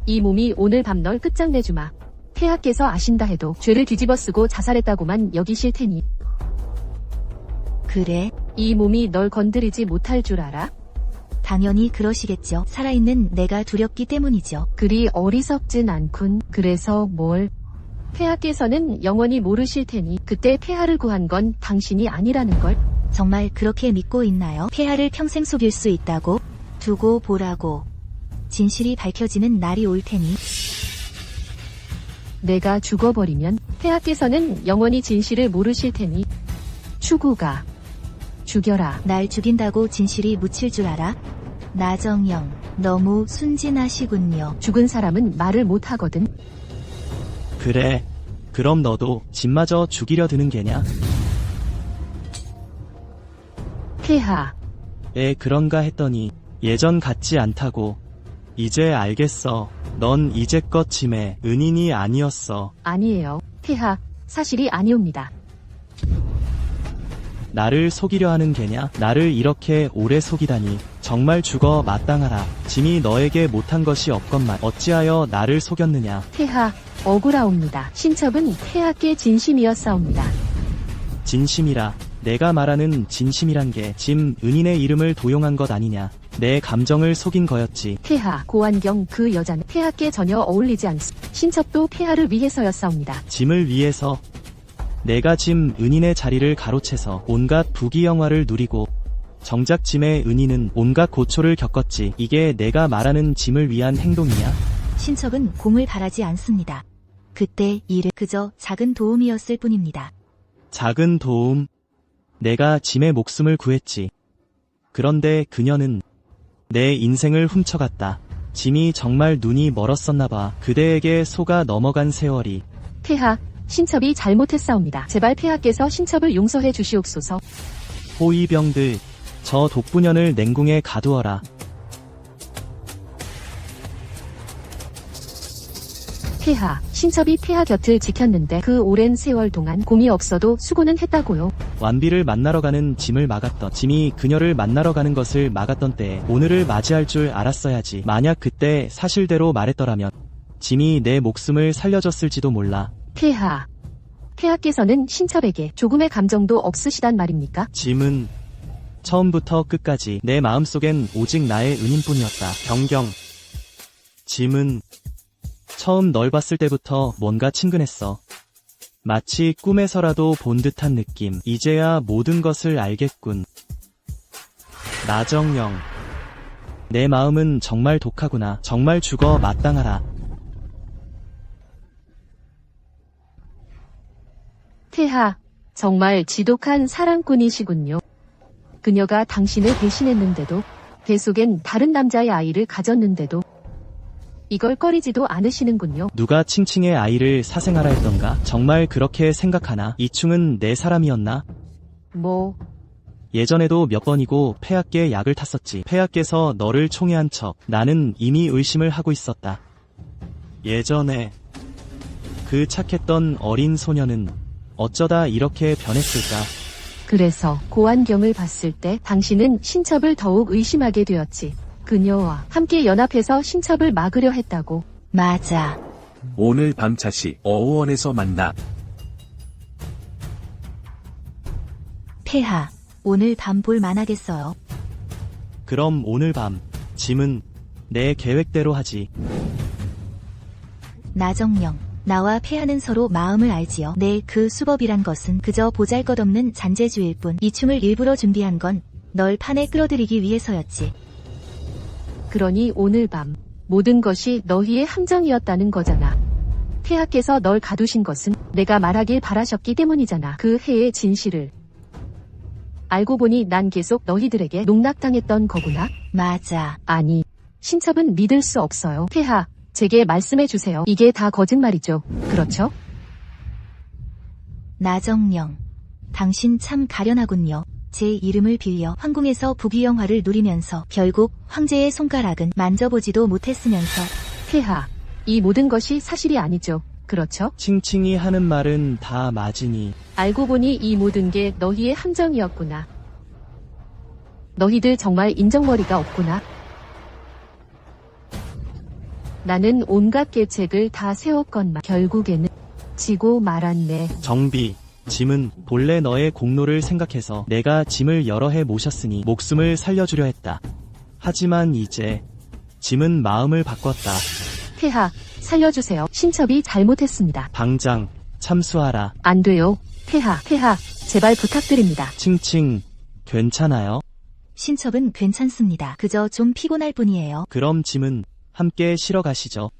이 몸이 오늘 밤 널 끝장내주마. 폐하께서 아신다 해도 죄를 뒤집어쓰고 자살했다고만 여기실 테니 그래? 이 몸이 널 건드리지 못할 줄 알아? 당연히 그러시겠죠. 살아있는 내가 두렵기 때문이죠. 그리 어리석진 않군. 그래서 뭘? 폐하께서는 영원히 모르실 테니 그때 폐하를 구한 건 당신이 아니라는 걸. 정말 그렇게 믿고 있나요? 폐하를 평생 속일 수 있다고? 두고 보라고. 진실이 밝혀지는 날이 올 테니. 내가 죽어버리면 폐하께서는 영원히 진실을 모르실 테니 추구가 죽여라. 날 죽인다고 진실이 묻힐 줄 알아? 나정영, 너무 순진하시군요. 죽은 사람은 말을 못하거든. 그래. 그럼 너도 집마저 죽이려 드는 게냐? 폐하. 그런가 했더니 예전 같지 않다고. 이제 알겠어. 넌 이제껏 짐의 은인이 아니었어. 아니에요. 폐하, 사실이 아니옵니다. 나를 속이려 하는 게냐? 나를 이렇게 오래 속이다니. 정말 죽어 마땅하라. 짐이 너에게 못한 것이 없건만 어찌하여 나를 속였느냐? 폐하, 억울하옵니다. 신첩은 폐하께 진심이었사옵니다. 진심이라. 내가 말하는 진심이란 게 짐 은인의 이름을 도용한 것 아니냐? 내 감정을 속인 거였지. 폐하, 고환경 그 여자는 폐하께 전혀 어울리지 않습니다. 신첩도 폐하를 위해서였사옵니다. 짐을 위해서 내가 짐 은인의 자리를 가로채서 온갖 부귀영화를 누리고 정작 짐의 은인은 온갖 고초를 겪었지. 이게 내가 말하는 짐을 위한 행동이냐? 신첩은 공을 바라지 않습니다. 그때 일은 그저 작은 도움이었을 뿐입니다. 작은 도움. 내가 짐의 목숨을 구했지. 그런데 그녀는 내 인생을 훔쳐갔다. 짐이 정말 눈이 멀었었나봐. 그대에게 속아 넘어간 세월이. 폐하, 신첩이 잘못했사옵니다. 제발 폐하께서 신첩을 용서해 주시옵소서. 호위병들, 저 독부년을 냉궁에 가두어라. 폐하, 신첩이 폐하 곁을 지켰는데 그 오랜 세월 동안 공이 없어도 수고는 했다고요. 완비를 만나러 가는 짐을 막았던, 짐이 그녀를 만나러 가는 것을 막았던 때에 오늘을 맞이할 줄 알았어야지. 만약 그때 사실대로 말했더라면 짐이 내 목숨을 살려줬을지도 몰라. 폐하, 폐하께서는 신첩에게 조금의 감정도 없으시단 말입니까? 짐은 처음부터 끝까지 내 마음속엔 오직 나의 은인뿐이었다. 경경. 짐은 처음 널 봤을 때부터 뭔가 친근했어. 마치 꿈에서라도 본 듯한 느낌. 이제야 모든 것을 알겠군. 나정영. 내 마음은 정말 독하구나. 정말 죽어 마땅하라. 폐하, 정말 지독한 사랑꾼이시군요. 그녀가 당신을 배신했는데도, 배 속엔 다른 남자의 아이를 가졌는데도 이걸 꺼리지도 않으시는군요. 누가 칭칭의 아이를 사생하라 했던가? 정말 그렇게 생각하나? 이충은 내 사람이었나? 뭐, 예전에도 몇 번이고 폐하께 약을 탔었지. 폐하께서 너를 총애한 척 나는 이미 의심을 하고 있었다. 예전에 그 착했던 어린 소녀는 어쩌다 이렇게 변했을까? 그래서 고환경을 봤을 때 당신은 신첩을 더욱 의심하게 되었지. 그녀와 함께 연합해서 신첩을 막으려 했다고. 맞아. 오늘 밤 자시 어원에서 만나. 폐하, 오늘 밤 볼 만하겠어요. 그럼 오늘 밤 짐은 내 계획대로 하지. 나정영, 나와 폐하는 서로 마음을 알지요. 내 그 수법이란 것은 그저 보잘것없는 잔재주일 뿐. 이춤을 일부러 준비한 건 널 판에 끌어들이기 위해서였지. 그러니 오늘 밤 모든 것이 너희의 함정이었다는 거잖아. 폐하께서 널 가두신 것은 내가 말하길 바라셨기 때문이잖아. 그 해의 진실을. 알고 보니 난 계속 너희들에게 농락당했던 거구나. 맞아. 아니, 신첩은 믿을 수 없어요. 폐하, 제게 말씀해 주세요. 이게 다 거짓말이죠. 그렇죠? 나정령. 당신 참 가련하군요. 제 이름을 빌려 황궁에서 부귀영화를 누리면서 결국 황제의 손가락은 만져보지도 못했으면서 폐하, 이 모든 것이 사실이 아니죠. 그렇죠? 칭칭이 하는 말은 다 맞으니 알고 보니 이 모든 게 너희의 함정이었구나. 너희들 정말 인정머리가 없구나. 나는 온갖 계책을 다 세웠건만 결국에는 지고 말았네. 정비, 짐은 본래 너의 공로를 생각해서 내가 짐을 여러 해 모셨으니 목숨을 살려주려 했다. 하지만 이제 짐은 마음을 바꿨다. 폐하, 살려주세요. 신첩이 잘못했습니다. 당장 참수하라. 안 돼요. 폐하, 제발 부탁드립니다. 칭칭, 괜찮아요? 신첩은 괜찮습니다. 그저 좀 피곤할 뿐이에요. 그럼 짐은 함께 실어 가시죠.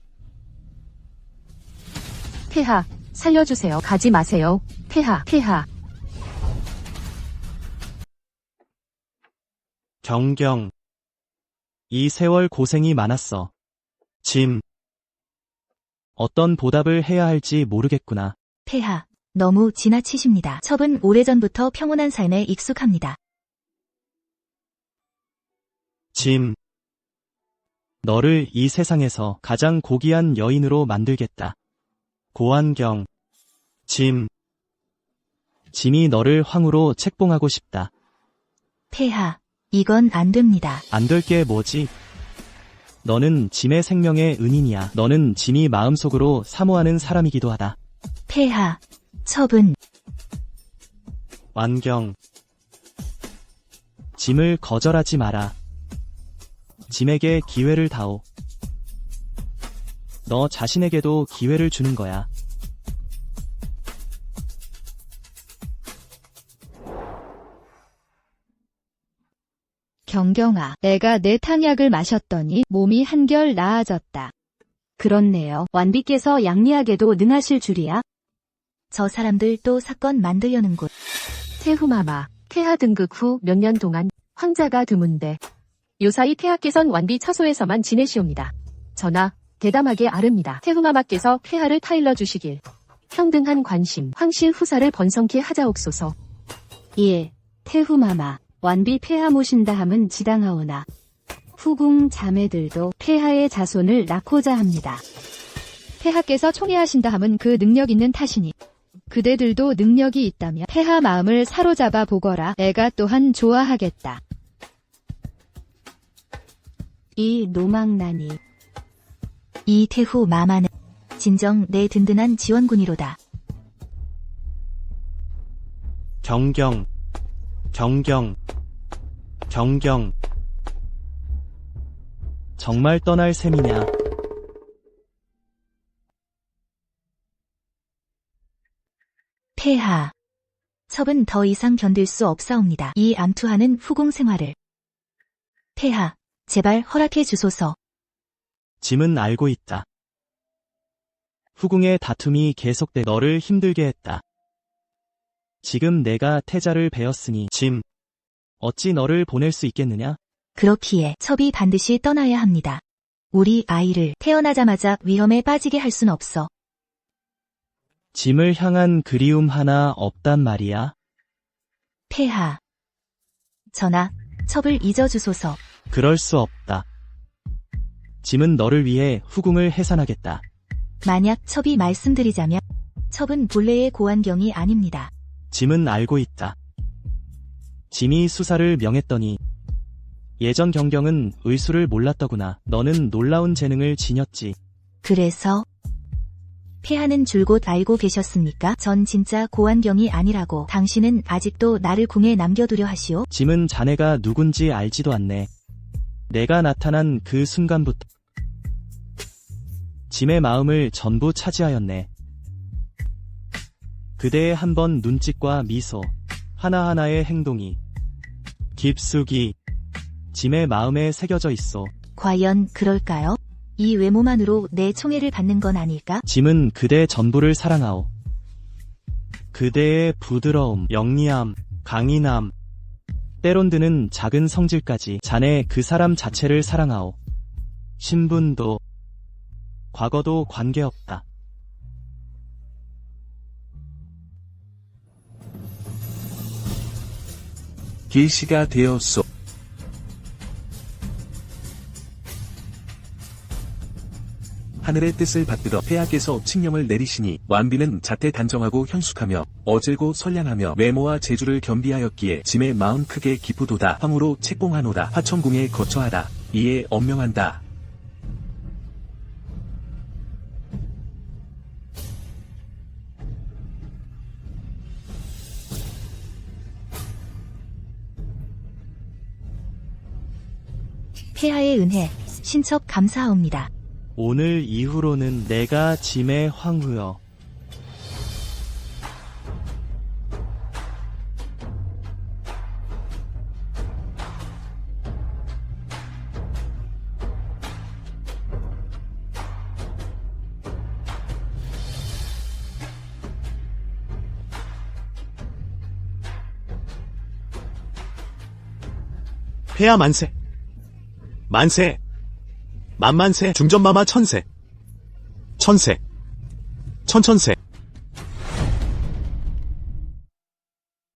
폐하, 살려주세요. 가지 마세요. 폐하. 경경. 이 세월 고생이 많았어. 짐. 어떤 보답을 해야 할지 모르겠구나. 폐하, 너무 지나치십니다. 첩은 오래전부터 평온한 삶에 익숙합니다. 짐. 너를 이 세상에서 가장 고귀한 여인으로 만들겠다. 고환경. 짐이 너를 황후로 책봉하고 싶다. 폐하, 이건 안 됩니다. 안 될 게 뭐지? 너는 짐의 생명의 은인이야. 너는 짐이 마음속으로 사모하는 사람이기도 하다. 폐하, 첩은 완경. 짐을 거절하지 마라. 짐에게 기회를 다오. 너 자신에게도 기회를 주는 거야. 경경아, 내가 내 탕약을 마셨더니 몸이 한결 나아졌다. 그렇네요. 완비께서 양리하게도 능하실 줄이야. 저 사람들 또 사건 만들려는군. 태후마마, 폐하 등극 후 몇 년 동안 황자가 드문데 요사이 폐하께선 완비 처소에서만 지내시옵니다. 전하, 대담하게 아릅니다. 태후마마께서 폐하를 타일러 주시길 평등한 관심, 황실 후사를 번성케 하자옵소서. 예, 태후마마, 완비 폐하 모신다 함은 지당하오나 후궁 자매들도 폐하의 자손을 낳고자 합니다. 폐하께서 총애하신다 함은 그 능력 있는 탓이니 그대들도 능력이 있다면 폐하 마음을 사로잡아 보거라. 애가 또한 좋아하겠다. 이 노망나니 이태후 마마는 진정 내 든든한 지원군이로다. 경경. 정말 떠날 셈이냐? 폐하, 첩은 더 이상 견딜 수 없사옵니다. 이 암투하는 후궁 생활을. 폐하, 제발 허락해 주소서. 짐은 알고 있다. 후궁의 다툼이 계속돼 너를 힘들게 했다. 지금 내가 태자를 베었으니 짐, 어찌 너를 보낼 수 있겠느냐? 그렇기에 첩이 반드시 떠나야 합니다. 우리 아이를 태어나자마자 위험에 빠지게 할 순 없어. 짐을 향한 그리움 하나 없단 말이야. 폐하, 전하, 첩을 잊어주소서. 그럴 수 없다. 짐은 너를 위해 후궁을 해산하겠다. 만약 첩이 말씀드리자면 첩은 본래의 고환경이 아닙니다. 짐은 알고 있다. 짐이 수사를 명했더니 예전 경경은 의수를 몰랐더구나. 너는 놀라운 재능을 지녔지. 그래서 폐하는 줄곧 알고 계셨습니까? 전 진짜 고환경이 아니라고. 당신은 아직도 나를 궁에 남겨두려 하시오? 짐은 자네가 누군지 알지도 않네. 내가 나타난 그 순간부터 짐의 마음을 전부 차지하였네. 그대의 한 번 눈짓과 미소, 하나하나의 행동이 깊숙이 짐의 마음에 새겨져 있어. 과연 그럴까요? 이 외모만으로 내 총애를 받는 건 아닐까? 짐은 그대 전부를 사랑하오. 그대의 부드러움, 영리함, 강인함, 때론 드는 작은 성질까지. 자네 그 사람 자체를 사랑하오. 신분도 과거도 관계없다. 계시가 되었소. 하늘의 뜻을 받들어 폐하께서 칙령을 내리시니 완비는 자태 단정하고 현숙하며 어질고 선량하며 외모와 재주를 겸비하였기에 짐의 마음 크게 기쁘도다. 황후로 책봉하노라. 화천궁에 거처하다. 이에 엄명한다. 폐하의 은혜, 신첩 감사하옵니다. 오늘 이후로는 내가 짐의 황후여. 폐하 만세. 만세. 만만세. 중전마마 천세. 천세. 천천세.